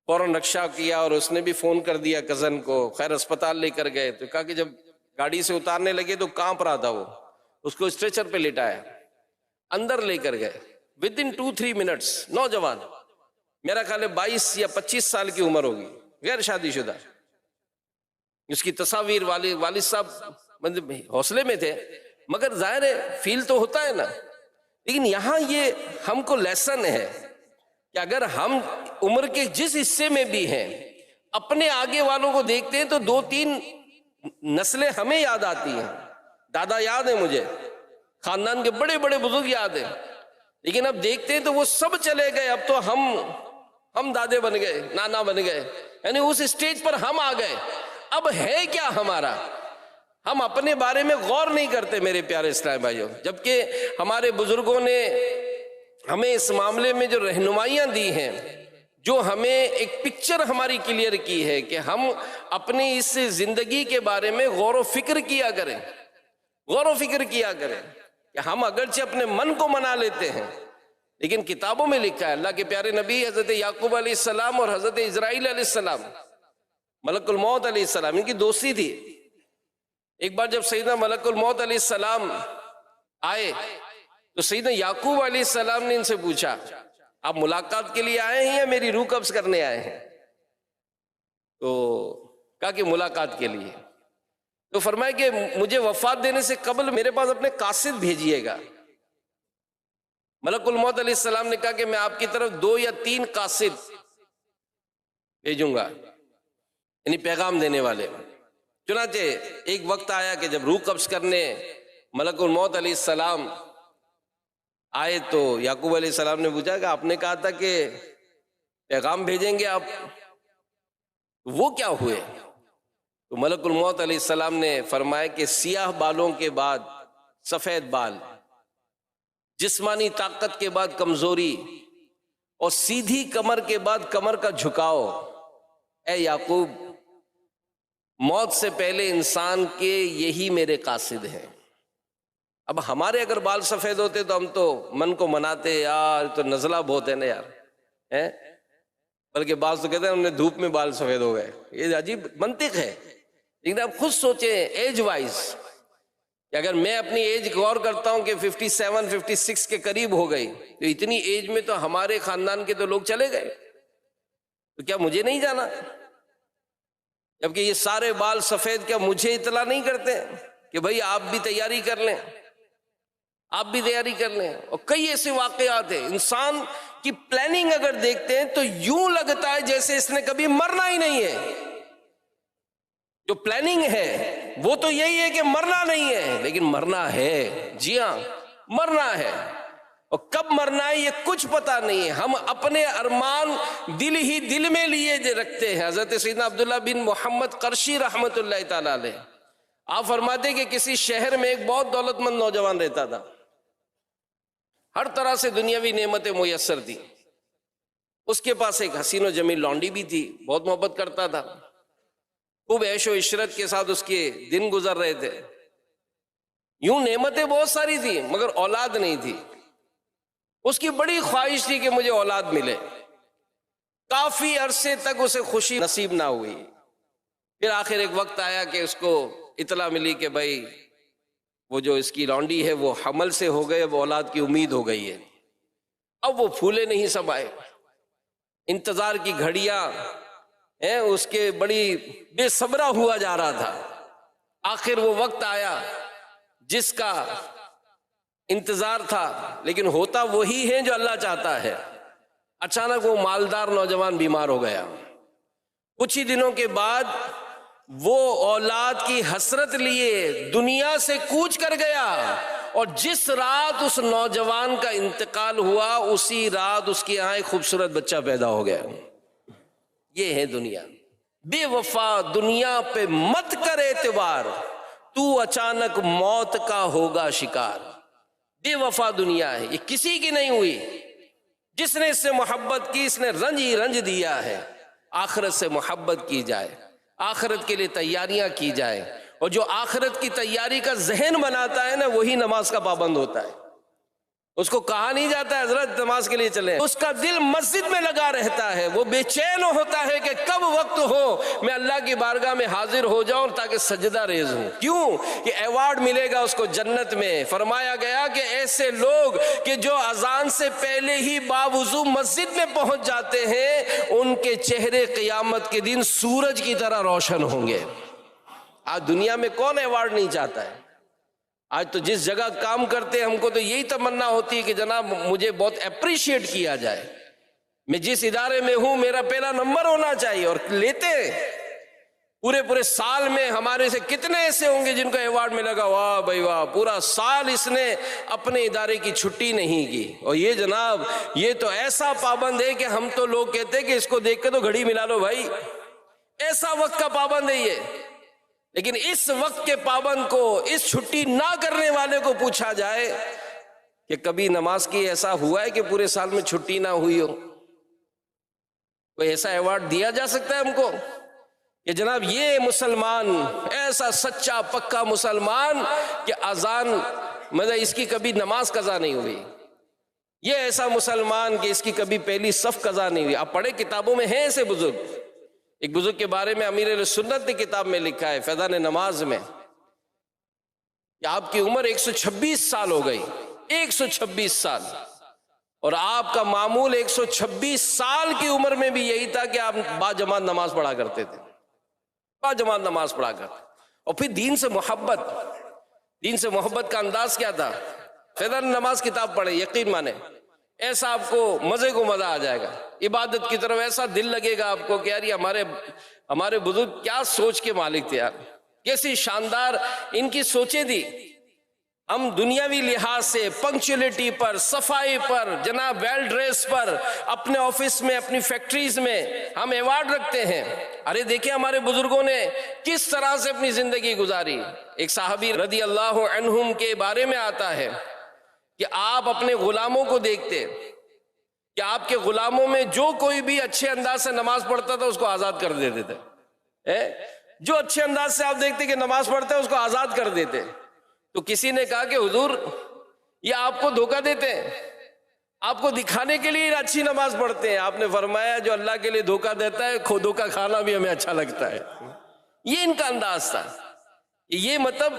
فوراً رکشہ کیا اور اس نے بھی فون کر دیا کزن کو، خیر اسپتال لے کر گئے۔ تو کہا کہ جب گاڑی سے اتارنے لگے تو کانپ رہا تھا، وہ اس کو اسٹریچر پہ لٹایا، اندر لے کر گئے۔ ودن 2-3 منٹس نوجوان، میرا خیال ہے 22 یا 25 سال کی عمر ہوگی، غیر شادی شدہ۔ اس کی تصاویر والد صاحب مطلب حوصلے میں تھے، مگر ظاہر ہے فیل تو ہوتا ہے نا۔ لیکن یہاں یہ ہم کو لیسن ہے کہ اگر ہم عمر کے جس حصے میں بھی ہیں، اپنے آگے والوں کو دیکھتے ہیں تو 2-3 نسلیں ہمیں یاد آتی ہیں۔ دادا یاد ہیں مجھے، خاندان کے بڑے بڑے بزرگ یاد ہیں، لیکن اب دیکھتے ہیں تو وہ سب چلے گئے۔ اب تو ہم دادے بن گئے، نانا بن گئے، یعنی اس اسٹیج پر ہم آ گئے۔ اب ہے کیا ہمارا؟ ہم اپنے بارے میں غور نہیں کرتے میرے پیارے اسلامی بھائیوں، جبکہ ہمارے بزرگوں نے ہمیں اس معاملے میں جو رہنمائیاں دی ہیں، جو ہمیں ایک پکچر ہماری کلیئر کی ہے کہ ہم اپنی اس زندگی کے بارے میں غور و فکر کیا کریں، غور و فکر کیا کریں کہ ہم اگرچہ اپنے من کو منا لیتے ہیں، لیکن کتابوں میں لکھا ہے، اللہ کے پیارے نبی حضرت یعقوب علیہ السلام اور حضرت اسرائیل علیہ السلام، ملک الموت علیہ السلام، ان کی دوستی تھی۔ ایک بار جب سیدنا ملک الموت علیہ السلام آئے تو سیدنا یعقوب علیہ السلام نے ان سے پوچھا، آپ ملاقات کے لیے آئے ہیں یا میری روح قبض کرنے آئے ہیں؟ تو کہا کہ ملاقات کے لیے۔ تو فرمایا کہ مجھے وفات دینے سے قبل میرے پاس اپنے قاصد بھیجیے گا۔ ملک الموت علیہ السلام نے کہا کہ میں آپ کی طرف 2 یا 3 قاصد بھیجوں گا، یعنی پیغام دینے والے۔ چنانچہ ایک وقت آیا کہ جب روح قبض کرنے ملک الموت علیہ السلام آئے تو یعقوب علیہ السلام نے پوچھا کہ آپ نے کہا تھا کہ پیغام بھیجیں گے آپ، وہ کیا ہوئے؟ تو ملک الموت علیہ السلام نے فرمایا کہ سیاہ بالوں کے بعد سفید بال، جسمانی طاقت کے بعد کمزوری، اور سیدھی کمر کے بعد کمر کا جھکاؤ۔ اے یعقوب، موت سے پہلے انسان کے یہی میرے قاصد ہیں۔ اب ہمارے اگر بال سفید ہوتے تو ہم تو من کو مناتے، یار تو نزلہ بہت ہے نا یار، بلکہ بعض تو کہتے ہیں ہم نے دھوپ میں بال سفید ہو گئے۔ یہ عجیب منطق ہے، لیکن آپ خود سوچیں ایج وائز کہ اگر میں اپنی ایج غور کرتا ہوں کہ 57-56 کے قریب ہو گئی، تو اتنی ایج میں تو ہمارے خاندان کے تو لوگ چلے گئے، تو کیا مجھے نہیں جانا؟ جبکہ یہ سارے بال سفید، کیا مجھے اطلاع نہیں کرتے کہ بھئی آپ بھی تیاری کر لیں، آپ بھی تیاری کر لیں؟ اور کئی ایسے واقعات ہیں، انسان کی پلاننگ اگر دیکھتے ہیں تو یوں لگتا ہے جیسے اس نے کبھی مرنا ہی نہیں ہے۔ جو پلاننگ ہے وہ تو یہی ہے کہ مرنا نہیں ہے، لیکن مرنا ہے، جی ہاں مرنا ہے۔ اور کب مرنا ہے یہ کچھ پتہ نہیں ہے. ہم اپنے ارمان دل ہی دل میں لیے رکھتے ہیں. حضرت سیدنا عبداللہ بن محمد قرشی رحمۃ اللہ تعالیٰ علیہ آپ فرماتے کہ کسی شہر میں ایک بہت دولت مند نوجوان رہتا تھا، ہر طرح سے دنیاوی نعمتیں میسر تھی. اس کے پاس ایک حسین و جمیل لونڈی بھی تھی، بہت محبت کرتا تھا، خوب عیش و عشرت کے ساتھ اس کے دن گزر رہے تھے. یوں نعمتیں بہت ساری تھی مگر اولاد نہیں تھی. اس کی بڑی خواہش تھی کہ مجھے اولاد ملے. کافی عرصے تک اسے خوشی نصیب نہ ہوئی. پھر آخر ایک وقت آیا کہ اس کو اطلاع ملی کہ بھائی وہ جو اس کی لونڈی ہے وہ حمل سے ہو گئے، وہ اولاد کی امید ہو گئی ہے. اب وہ پھولے نہیں سمائے، انتظار کی گھڑیاں اس کے بڑی بے صبرا ہوا جا رہا تھا. آخر وہ وقت آیا جس کا انتظار تھا، لیکن ہوتا وہی ہے جو اللہ چاہتا ہے. اچانک وہ مالدار نوجوان بیمار ہو گیا. کچھ ہی دنوں کے بعد وہ اولاد کی حسرت لیے دنیا سے کوچ کر گیا، اور جس رات اس نوجوان کا انتقال ہوا اسی رات اس کی یہاں ایک خوبصورت بچہ پیدا ہو گیا. یہ ہے دنیا. بے وفا دنیا پہ مت کر اعتبار، تو اچانک موت کا ہوگا شکار. بے وفا دنیا ہے، یہ کسی کی نہیں ہوئی. جس نے اس سے محبت کی اس نے رنج ہی رنج دیا ہے. آخرت سے محبت کی جائے، آخرت کے لیے تیاریاں کی جائے، اور جو آخرت کی تیاری کا ذہن بناتا ہے نا وہی نماز کا پابند ہوتا ہے. اس کو کہا نہیں جاتا ہے حضرت نماز کے لیے چلیں، اس کا دل مسجد میں لگا رہتا ہے. وہ بے چین ہوتا ہے کہ کب وقت ہو میں اللہ کی بارگاہ میں حاضر ہو جاؤں تاکہ سجدہ ریز ہوں. کیوں؟ کہ ایوارڈ ملے گا اس کو جنت میں. فرمایا گیا کہ ایسے لوگ کہ جو اذان سے پہلے ہی باوضو مسجد میں پہنچ جاتے ہیں ان کے چہرے قیامت کے دن سورج کی طرح روشن ہوں گے. آج دنیا میں کون ایوارڈ نہیں چاہتا ہے؟ آج تو جس جگہ کام کرتے ہیں ہم کو تو یہی تمنا ہوتی ہے کہ جناب مجھے بہت اپریشیٹ کیا جائے. میں جس ادارے میں ہوں میرا پہلا نمبر ہونا چاہیے. اور لیتے ہیں پورے سال میں ہمارے سے کتنے ایسے ہوں گے جن کو ایوارڈ ملے گا، واہ بھائی واہ پورا سال اس نے اپنے ادارے کی چھٹی نہیں کی. اور یہ جناب یہ تو ایسا پابند ہے کہ ہم تو لوگ کہتے ہیں کہ اس کو دیکھ کے تو گھڑی ملا لو بھائی، ایسا وقت کا پابند ہے یہ. لیکن اس وقت کے پابند کو، اس چھٹی نہ کرنے والے کو پوچھا جائے کہ کبھی نماز کی ایسا ہوا ہے کہ پورے سال میں چھٹی نہ ہوئی ہو؟ کوئی ایسا ایوارڈ دیا جا سکتا ہے ہم کو کہ جناب یہ مسلمان ایسا سچا پکا مسلمان کہ اذان مطلب اس کی کبھی نماز قضا نہیں ہوئی، یہ ایسا مسلمان کہ اس کی کبھی پہلی صف قضا نہیں ہوئی. آپ پڑھے کتابوں میں ہیں ایسے بزرگ. ایک بزرگ کے بارے میں امیر اہل سنت نے کتاب میں لکھا ہے فیضان نماز میں کہ آپ کی عمر 126 سال ہو گئی، 126 سال، اور آپ کا معمول 126 سال کی عمر میں بھی یہی تھا کہ آپ با جماعت نماز پڑھا کرتے تھے، با جماعت نماز پڑھا کرتے. اور پھر دین سے محبت کا انداز کیا تھا؟ فیضان نماز کتاب پڑھے، یقین مانے ایسا آپ کو مزے کو مزہ آ جائے گا. عبادت کی طرف ایسا دل لگے گا آپ کو کہ یار یہ ہمارے بزرگ کیا سوچ کے مالک تھے یار، کیسی شاندار ان کی سوچیں تھی. ہم دنیاوی لحاظ سے پنکچولیٹی پر، صفائی پر، جناب ویل ڈریس پر، اپنے آفس میں اپنی فیکٹریز میں ہم ایوارڈ رکھتے ہیں. ارے دیکھیں ہمارے بزرگوں نے کس طرح سے اپنی زندگی گزاری. ایک صحابی رضی اللہ عنہم کے بارے میں آتا ہے کہ آپ اپنے غلاموں کو دیکھتے کہ آپ کے غلاموں میں جو کوئی بھی اچھے انداز سے نماز پڑھتا تھا اس کو آزاد کر دیتے تھے. جو اچھے انداز سے آپ دیکھتے کہ نماز پڑھتا ہے اس کو آزاد کر دیتے. تو کسی نے کہا کہ حضور یہ آپ کو دھوکہ دیتے ہیں، آپ کو دکھانے کے لیے اچھی نماز پڑھتے ہیں. آپ نے فرمایا جو اللہ کے لیے دھوکہ دیتا ہے دھوکہ کھانا بھی ہمیں اچھا لگتا ہے. یہ ان کا انداز تھا. یہ مطلب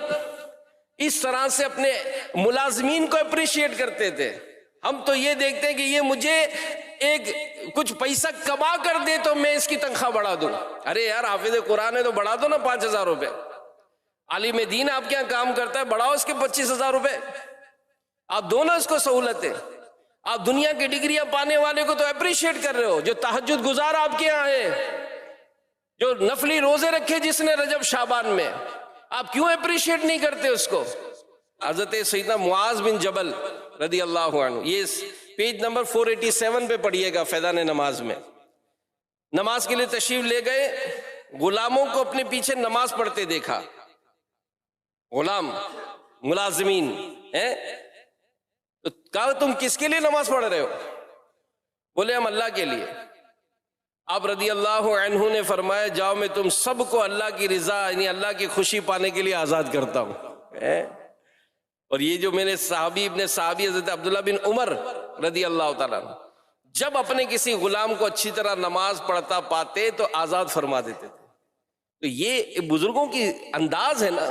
اس طرح سے اپنے ملازمین کو اپریشیٹ کرتے تھے. ہم تو یہ دیکھتے ہیں کہ یہ مجھے ایک کچھ پیسہ کما کر دے تو میں اس کی تنخواہ بڑھا دوں. ارے یار حافظ قرآن ہے تو بڑھا دو نا 5,000 روپے. عالم دین آپ کے یہاں کام کرتا ہے بڑھاؤ اس کے 25,000 روپے. آپ دونوں اس کو سہولتیں. آپ دنیا کی ڈگریاں پانے والے کو تو اپریشیٹ کر رہے ہو، جو تہجد گزار آپ کے یہاں ہے، جو نفلی روزے رکھے جس نے رجب شعبان میں، آپ کیوں اپریشیٹ نہیں کرتے اس کو؟ حضرت سیدنا معاذ بن جبل رضی اللہ عنہ، یہ پیج نمبر 487 پہ پڑھیے گا فیضان نماز میں، نماز کے لیے تشریف لے گئے، غلاموں کو اپنے پیچھے نماز پڑھتے دیکھا، غلام ملازمین ہیں، تو کہا تم کس کے لیے نماز پڑھ رہے ہو؟ بولے ہم اللہ کے لیے۔ آپ رضی اللہ عنہ نے فرمایا جاؤ میں تم سب کو اللہ کی رضا یعنی اللہ کی خوشی پانے کے لیے آزاد کرتا ہوں۔ اور یہ جو میرے صحابی ابن صحابی حضرت عبداللہ بن عمر رضی اللہ تعالیٰ عنہ جب اپنے کسی غلام کو اچھی طرح نماز پڑھتا پاتے تو آزاد فرما دیتے تھے۔ تو یہ بزرگوں کی انداز ہے نا۔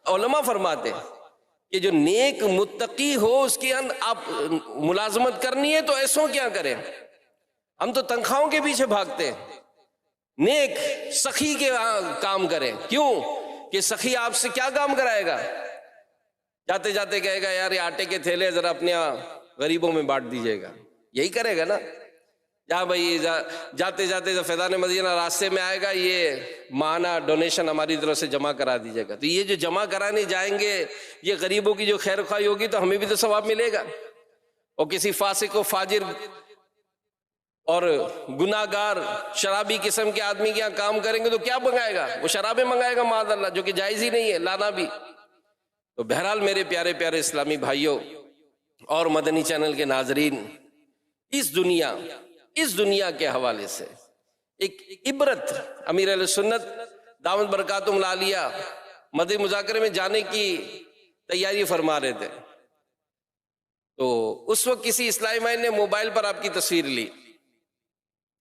علماء فرماتے ہیں کہ جو نیک متقی ہو اس کی آپ ملازمت کرنی ہے تو ایسوں کیا کریں؟ ہم تو تنخواہوں کے پیچھے بھاگتے ہیں، نیک سخی کے کام کریں۔ کیوں کہ سخی آپ سے کیا کام کرائے گا؟ جاتے جاتے کہے گا یار یہ آٹے کے تھیلے ذرا اپنے غریبوں میں بانٹ دیجیے گا، یہی کرے گا نا۔ جہاں بھائی جاتے جاتے جب فیضان مدینہ راستے میں آئے گا یہ ماہانہ ڈونیشن ہماری طرف سے جمع کرا دیجیے گا، تو یہ جو جمع کرانے جائیں گے یہ غریبوں کی جو خیر خواہی ہوگی تو ہمیں بھی تو ثواب ملے گا۔ اور کسی فاسق و فاجر اور گناہ گار شرابی قسم کے آدمی کے یہاں کام کریں گے تو کیا منگائے گا؟ وہ شرابیں منگائے گا معاذ اللہ، جو کہ جائز ہی نہیں ہے لانا بھی۔ تو بہرحال میرے پیارے پیارے اسلامی بھائیوں اور مدنی چینل کے ناظرین، اس دنیا کے حوالے سے ایک عبرت امیر اہل سنت دامت برکاتہم العالیہ مدنی مذاکرے میں جانے کی تیاری فرما رہے تھے، تو اس وقت کسی اسلامی بھائی نے موبائل پر آپ کی تصویر لی۔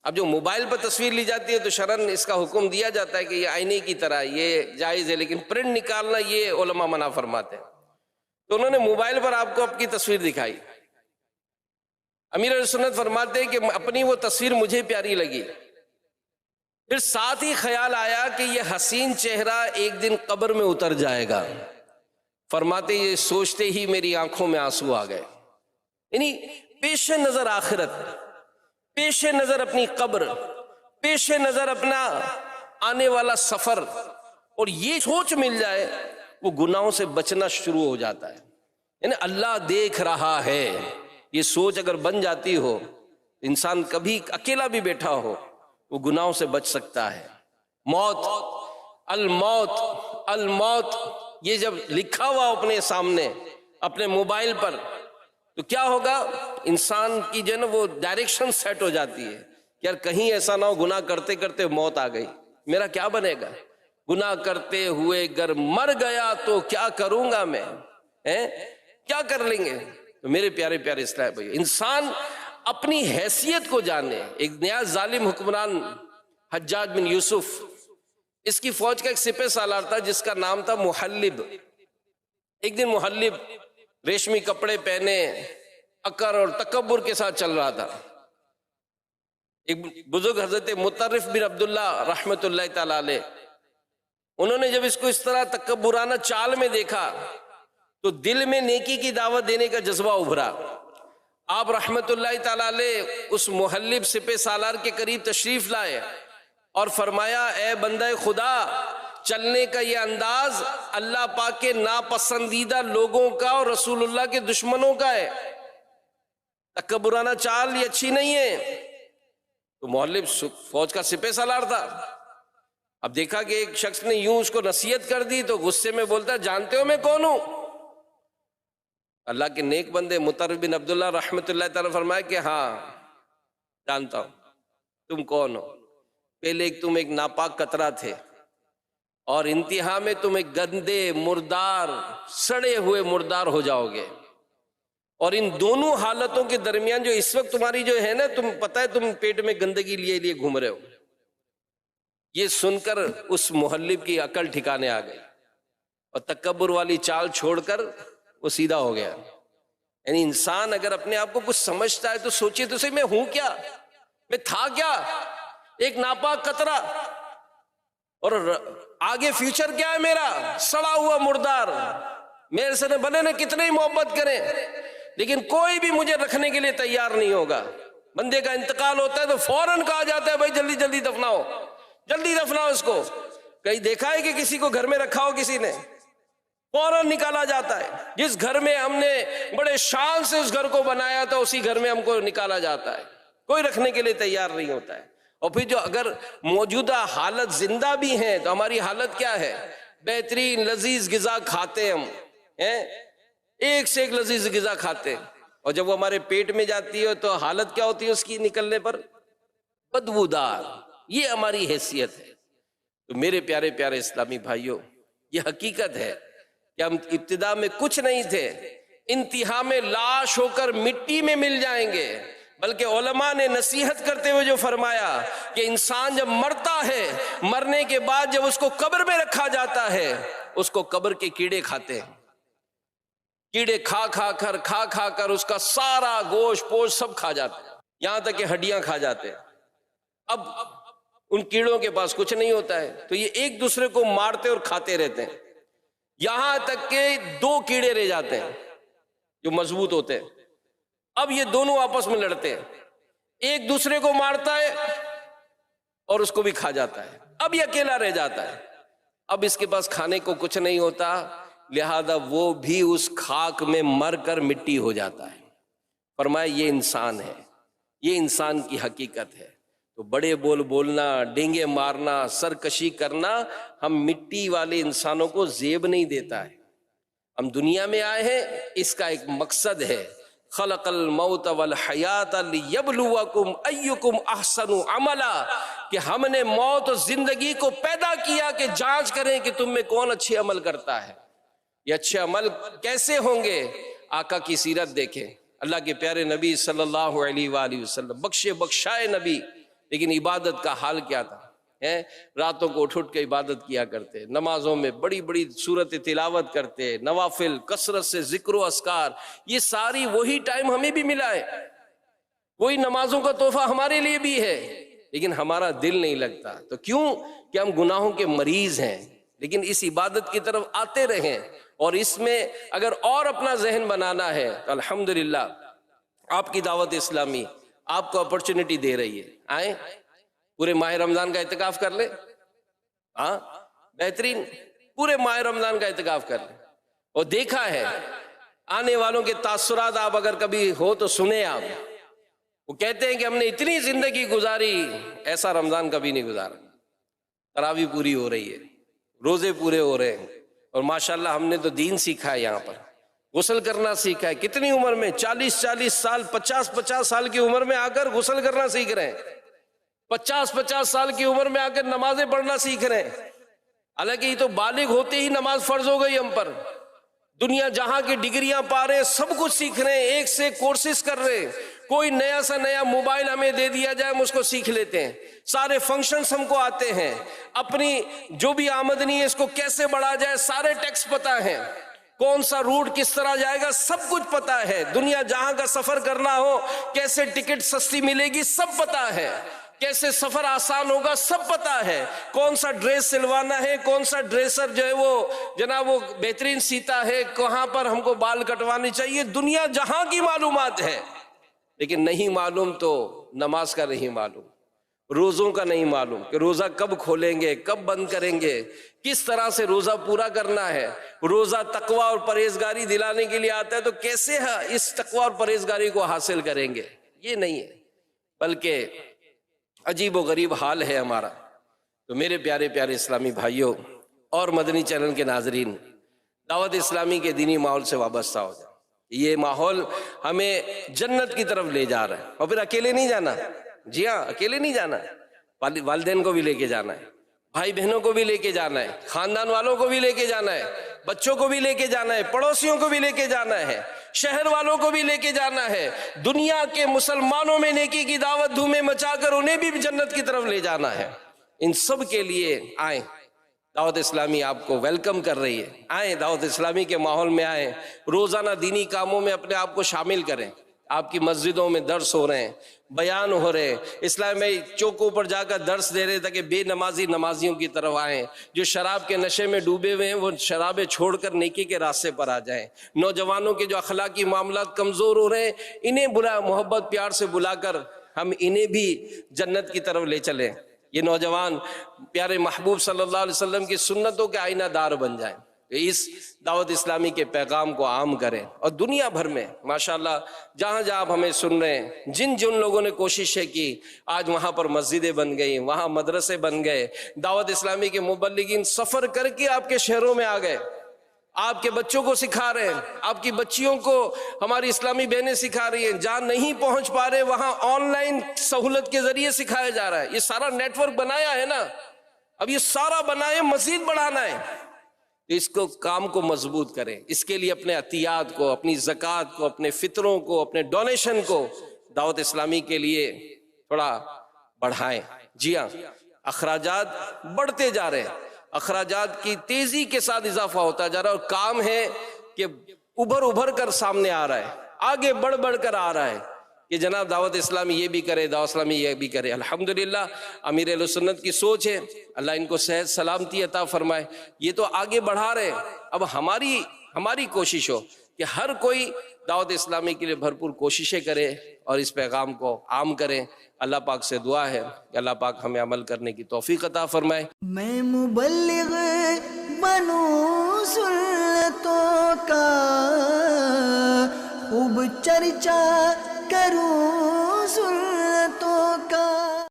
اب جو موبائل پر تصویر لی جاتی ہے تو شرعاً اس کا حکم دیا جاتا ہے کہ یہ آئینے کی طرح یہ جائز ہے، لیکن پرنٹ نکالنا یہ علماء منع فرماتے ہیں۔ تو انہوں نے موبائل پر آپ کو آپ کی تصویر دکھائی۔ امیر اہل سنت فرماتے ہیں کہ اپنی وہ تصویر مجھے پیاری لگی، پھر ساتھ ہی خیال آیا کہ یہ حسین چہرہ ایک دن قبر میں اتر جائے گا۔ فرماتے یہ سوچتے ہی میری آنکھوں میں آنسو آ گئے۔ یعنی پیش نظر آخرت، پیش نظر اپنی قبر، پیش نظر اپنا آنے والا سفر، اور یہ سوچ مل جائے وہ گناہوں سے بچنا شروع ہو جاتا ہے۔ یعنی اللہ دیکھ رہا ہے، یہ سوچ اگر بن جاتی ہو، انسان کبھی اکیلا بھی بیٹھا ہو وہ گناہوں سے بچ سکتا ہے۔ موت، الموت الموت، یہ جب لکھا ہوا اپنے سامنے اپنے موبائل پر تو کیا ہوگا؟ انسان کی جو ہے نا وہ ڈائریکشن سیٹ ہو جاتی ہے کہ یار کہیں ایسا نہ ہو گناہ کرتے کرتے موت آ گئی، میرا کیا بنے گا؟ گناہ کرتے ہوئے گر مر گیا تو کیا کروں گا میں؟ کیا کر لیں گے؟ تو میرے پیارے پیارے اسلام بھائی، انسان اپنی حیثیت کو جانے۔ ایک نیا ظالم حکمران حجاج بن یوسف، اس کی فوج کا ایک سپہ سالار تھا جس کا نام تھا محلب۔ ایک دن محلب ریشمی کپڑے پہنے اکر اور تکبر کے ساتھ چل رہا تھا۔ ایک بزرگ حضرت مطرف بن عبداللہ رحمت اللہ تعالی علیہ، انہوں نے جب اس کو اس طرح تکبرانہ چال میں دیکھا تو دل میں نیکی کی دعوت دینے کا جذبہ ابھرا۔ آپ رحمت اللہ تعالی علیہ اس محلب سپہ سالار کے قریب تشریف لائے اور فرمایا اے بندہ خدا، چلنے کا یہ انداز اللہ پاک کے ناپسندیدہ لوگوں کا اور رسول اللہ کے دشمنوں کا ہے، تکبرانہ چال یہ اچھی نہیں ہے۔ تو محلب فوج کا سپہ سالار تھا، اب دیکھا کہ ایک شخص نے یوں اس کو نصیحت کر دی تو غصے میں بولتا جانتے ہو میں کون ہوں؟ اللہ کے نیک بندے مطرف بن عبداللہ رحمت اللہ تعالیٰ فرمایا کہ ہاں جانتا ہوں، تم کون ہو؟ پہلے تم ایک ناپاک قطرہ تھے اور انتہا میں تم ایک گندے مردار سڑے ہوئے مردار ہو جاؤ گے، اور ان دونوں حالتوں کے درمیان جو اس وقت تمہاری جو ہے نا، تم پتہ ہے تم پیٹ میں گندگی لیے گھوم رہے ہو۔ یہ سن کر اس محلب کی عقل ٹھکانے آ گئی اور تکبر والی چال چھوڑ کر وہ سیدھا ہو گیا۔ یعنی انسان اگر اپنے آپ کو کچھ سمجھتا ہے تو سوچئے تو صحیح میں ہوں کیا، میں تھا کیا؟ ایک ناپاک قطرہ، اور آگے فیوچر کیا ہے میرا؟ سڑا ہوا مردار۔ میرے سے بنے نہ کتنے ہی محبت کریں لیکن کوئی بھی مجھے رکھنے کے لیے تیار نہیں ہوگا۔ بندے کا انتقال ہوتا ہے تو فوراً کہا جاتا ہے بھائی جلدی جلدی دفناؤ، جلدی دفناؤ اس کو۔ کہیں دیکھا ہے کہ کسی کو گھر میں رکھا ہو کسی نے؟ فوراً نکالا جاتا ہے۔ جس گھر میں ہم نے بڑے شان سے اس گھر کو بنایا تھا اسی گھر میں ہم کو نکالا جاتا ہے، کوئی رکھنے کے لیے تیار نہیں ہوتا ہے۔ اور پھر جو اگر موجودہ حالت زندہ بھی ہیں تو ہماری حالت کیا ہے؟ بہترین لذیذ غذا کھاتے ہم ہیں، ایک سے ایک لذیذ غذا کھاتے ہیں، اور جب وہ ہمارے پیٹ میں جاتی ہے تو حالت کیا ہوتی ہے اس کی نکلنے پر؟ بدبودار۔ یہ ہماری حیثیت ہے۔ تو میرے پیارے پیارے اسلامی بھائیوں، یہ حقیقت ہے کہ ہم ابتدا میں کچھ نہیں تھے، انتہا میں لاش ہو کر مٹی میں مل جائیں گے۔ بلکہ علماء نے نصیحت کرتے ہوئے جو فرمایا کہ انسان جب مرتا ہے، مرنے کے بعد جب اس کو قبر میں رکھا جاتا ہے، اس کو قبر کے کیڑے کھاتے ہیں، کیڑے کھا کر اس کا سارا گوشت پوش سب کھا جاتے ہیں، یہاں تک کہ ہڈیاں کھا جاتے ہیں۔ اب ان کیڑوں کے پاس کچھ نہیں ہوتا ہے تو یہ ایک دوسرے کو مارتے اور کھاتے رہتے ہیں، یہاں تک کہ 2 کیڑے رہ جاتے ہیں جو مضبوط ہوتے ہیں۔ اب یہ دونوں آپس میں لڑتے ہیں، ایک دوسرے کو مارتا ہے اور اس کو بھی کھا جاتا ہے، اب یہ اکیلا رہ جاتا ہے۔ اب اس کے پاس کھانے کو کچھ نہیں ہوتا، لہذا وہ بھی اس خاک میں مر کر مٹی ہو جاتا ہے۔ فرمایا یہ انسان ہے، یہ انسان کی حقیقت ہے۔ تو بڑے بول بولنا، ڈینگے مارنا، سرکشی کرنا ہم مٹی والے انسانوں کو زیب نہیں دیتا ہے۔ ہم دنیا میں آئے ہیں، اس کا ایک مقصد ہے، خلق الموت والحیات لیبلوکم ایکم احسن عملا، کہ ہم نے موت اور زندگی کو پیدا کیا کہ جانچ کریں کہ تم میں کون اچھے عمل کرتا ہے۔ یہ اچھے عمل کیسے ہوں گے؟ آقا کی سیرت دیکھیں، اللہ کے پیارے نبی صلی اللہ علیہ وآلہ وسلم، بخشے بخشائے نبی، لیکن عبادت کا حال کیا تھا؟ راتوں کو اٹھ کے عبادت کیا کرتے، نمازوں میں بڑی بڑی سورت تلاوت کرتے، نوافل، کثرت سے ذکر و اذکار۔ یہ ساری وہی ٹائم ہمیں بھی ملا ہے، وہی نمازوں کا تحفہ ہمارے لیے بھی ہے، لیکن ہمارا دل نہیں لگتا۔ تو کیوں؟ کہ ہم گناہوں کے مریض ہیں۔ لیکن اس عبادت کی طرف آتے رہیں، اور اس میں اگر اور اپنا ذہن بنانا ہے تو الحمدللہ آپ کی دعوت اسلامی آپ کو اپرچونٹی دے رہی ہے، آئیں پورے ماہ رمضان کا اعتکاف کر لیں۔ ہاں بہترین، پورے ماہ رمضان کا اعتکاف کر لیں۔ اور دیکھا ہے آنے والوں کے تاثرات، آپ اگر کبھی ہو تو سنیں آپ، وہ کہتے ہیں کہ ہم نے اتنی زندگی گزاری، ایسا رمضان کبھی نہیں گزارا۔ تراویح پوری ہو رہی ہے، روزے پورے ہو رہے ہیں، اور ماشاءاللہ ہم نے تو دین سیکھا ہے، یہاں پر غسل کرنا سیکھا ہے۔ کتنی عمر میں؟ 40 سال، 50 سال کی عمر میں آ کر غسل کرنا سیکھ رہے ہیں، 50 سال کی عمر میں آ کر نمازیں پڑھنا سیکھ رہے ہیں۔ حالانکہ یہ تو بالغ ہوتے ہی نماز فرض ہو گئی ہم پر۔ دنیا جہاں کی ڈگریاں پا رہے ہیں، سب کچھ سیکھ رہے ہیں، ایک سے کورسز کر رہے ہیں۔ کوئی نیا سا نیا موبائل ہمیں دے دیا جائے ہم اس کو سیکھ لیتے ہیں، سارے فنکشنز ہم کو آتے ہیں، اپنی جو بھی آمدنی ہے اس کو کیسے بڑھا جائے سارے ٹیکس پتہ ہیں، کون سا روٹ کس طرح جائے گا سب کچھ پتہ ہے، دنیا جہاں کا سفر کرنا ہو کیسے ٹکٹ سستی ملے گی سب پتہ ہے، کیسے سفر آسان ہوگا سب پتہ ہے، کون سا ڈریس سلوانا ہے، کون سا ڈریسر جو ہے وہ جناب وہ بہترین سیتا ہے، کہاں پر ہم کو بال کٹوانے چاہیے، دنیا جہاں کی معلومات ہے۔ لیکن نہیں معلوم تو نماز کا نہیں معلوم، روزوں کا نہیں معلوم کہ روزہ کب کھولیں گے، کب بند کریں گے، کس طرح سے روزہ پورا کرنا ہے۔ روزہ تقوی اور پرہیزگاری دلانے کے لیے آتا ہے تو کیسے اس تقوی اور پرہیزگاری کو حاصل کریں گے؟ یہ نہیں ہے، بلکہ عجیب و غریب حال ہے ہمارا۔ تو میرے پیارے پیارے اسلامی بھائیوں اور مدنی چینل کے ناظرین، دعوت اسلامی کے دینی ماحول سے وابستہ ہو جائیں۔ یہ ماحول ہمیں جنت کی طرف لے جا رہا ہے، اور پھر اکیلے نہیں جانا، جی ہاں اکیلے نہیں جانا، والدین کو بھی لے کے جانا ہے، بھائی بہنوں کو بھی لے کے جانا ہے، خاندان والوں کو بھی لے کے جانا ہے، بچوں کو بھی لے کے جانا ہے، پڑوسیوں کو بھی لے کے جانا ہے، شہر والوں کو بھی لے کے جانا ہے، دنیا کے مسلمانوں میں نیکی کی دعوت دھومیں مچا کر انہیں بھی جنت کی طرف لے جانا ہے۔ ان سب کے لیے آئیں، دعوت اسلامی آپ کو ویلکم کر رہی ہے، آئیں دعوت اسلامی کے ماحول میں آئیں، روزانہ دینی کاموں میں اپنے آپ کو شامل کریں۔ آپ کی مسجدوں میں درس ہو رہے ہیں، بیان ہو رہے ہیں، اسلامی چوکوں پر جا کر درس دے رہے ہیں تاکہ بے نمازی نمازیوں کی طرف آئیں، جو شراب کے نشے میں ڈوبے ہوئے ہیں وہ شرابیں چھوڑ کر نیکی کے راستے پر آ جائیں، نوجوانوں کے جو اخلاقی معاملات کمزور ہو رہے ہیں انہیں بلا محبت پیار سے بلا کر ہم انہیں بھی جنت کی طرف لے چلیں، یہ نوجوان پیارے محبوب صلی اللہ علیہ وسلم کی سنتوں کے آئینہ دار بن جائیں۔ کہ اس دعوت اسلامی کے پیغام کو عام کریں، اور دنیا بھر میں ماشاءاللہ جہاں جہاں آپ ہمیں سن رہے ہیں، جن لوگوں نے کوششیں کی، آج وہاں پر مسجدیں بن گئی، وہاں مدرسے بن گئے، دعوت اسلامی کے مبلغین سفر کر کے آپ کے شہروں میں آ گئے، آپ کے بچوں کو سکھا رہے ہیں، آپ کی بچیوں کو ہماری اسلامی بہنیں سکھا رہی ہیں، جہاں نہیں پہنچ پا رہے وہاں آن لائن سہولت کے ذریعے سکھایا جا رہا ہے۔ یہ سارا نیٹ ورک بنایا ہے نا، اب یہ سارا بنائے، مزید بڑھانا ہے، تو اس کو کام کو مضبوط کریں، اس کے لیے اپنے عطیات کو، اپنی زکوٰۃ کو، اپنے فطروں کو، اپنے ڈونیشن کو دعوت اسلامی کے لیے تھوڑا بڑھائیں۔ جی ہاں، اخراجات بڑھتے جا رہے ہیں، اخراجات کی تیزی کے ساتھ اضافہ ہوتا جا رہا ہے، اور کام ہے کہ ابھر کر سامنے آ رہا ہے، آگے بڑھ کر آ رہا ہے کہ جناب دعوت اسلامی یہ بھی کرے، دعوت اسلامی یہ بھی کرے۔ الحمدللہ امیر اہل سنت کی سوچ ہے، اللہ ان کو صحت سلامتی عطا فرمائے، یہ تو آگے بڑھا رہے ہیں۔ اب ہماری کوشش ہو کہ ہر کوئی دعوت اسلامی کے لیے بھرپور کوششیں کرے اور اس پیغام کو عام کریں۔ اللہ پاک سے دعا ہے کہ اللہ پاک ہمیں عمل کرنے کی توفیق عطا فرمائے۔ میں مبلغ بنوں سنتوں کا خوب چرچا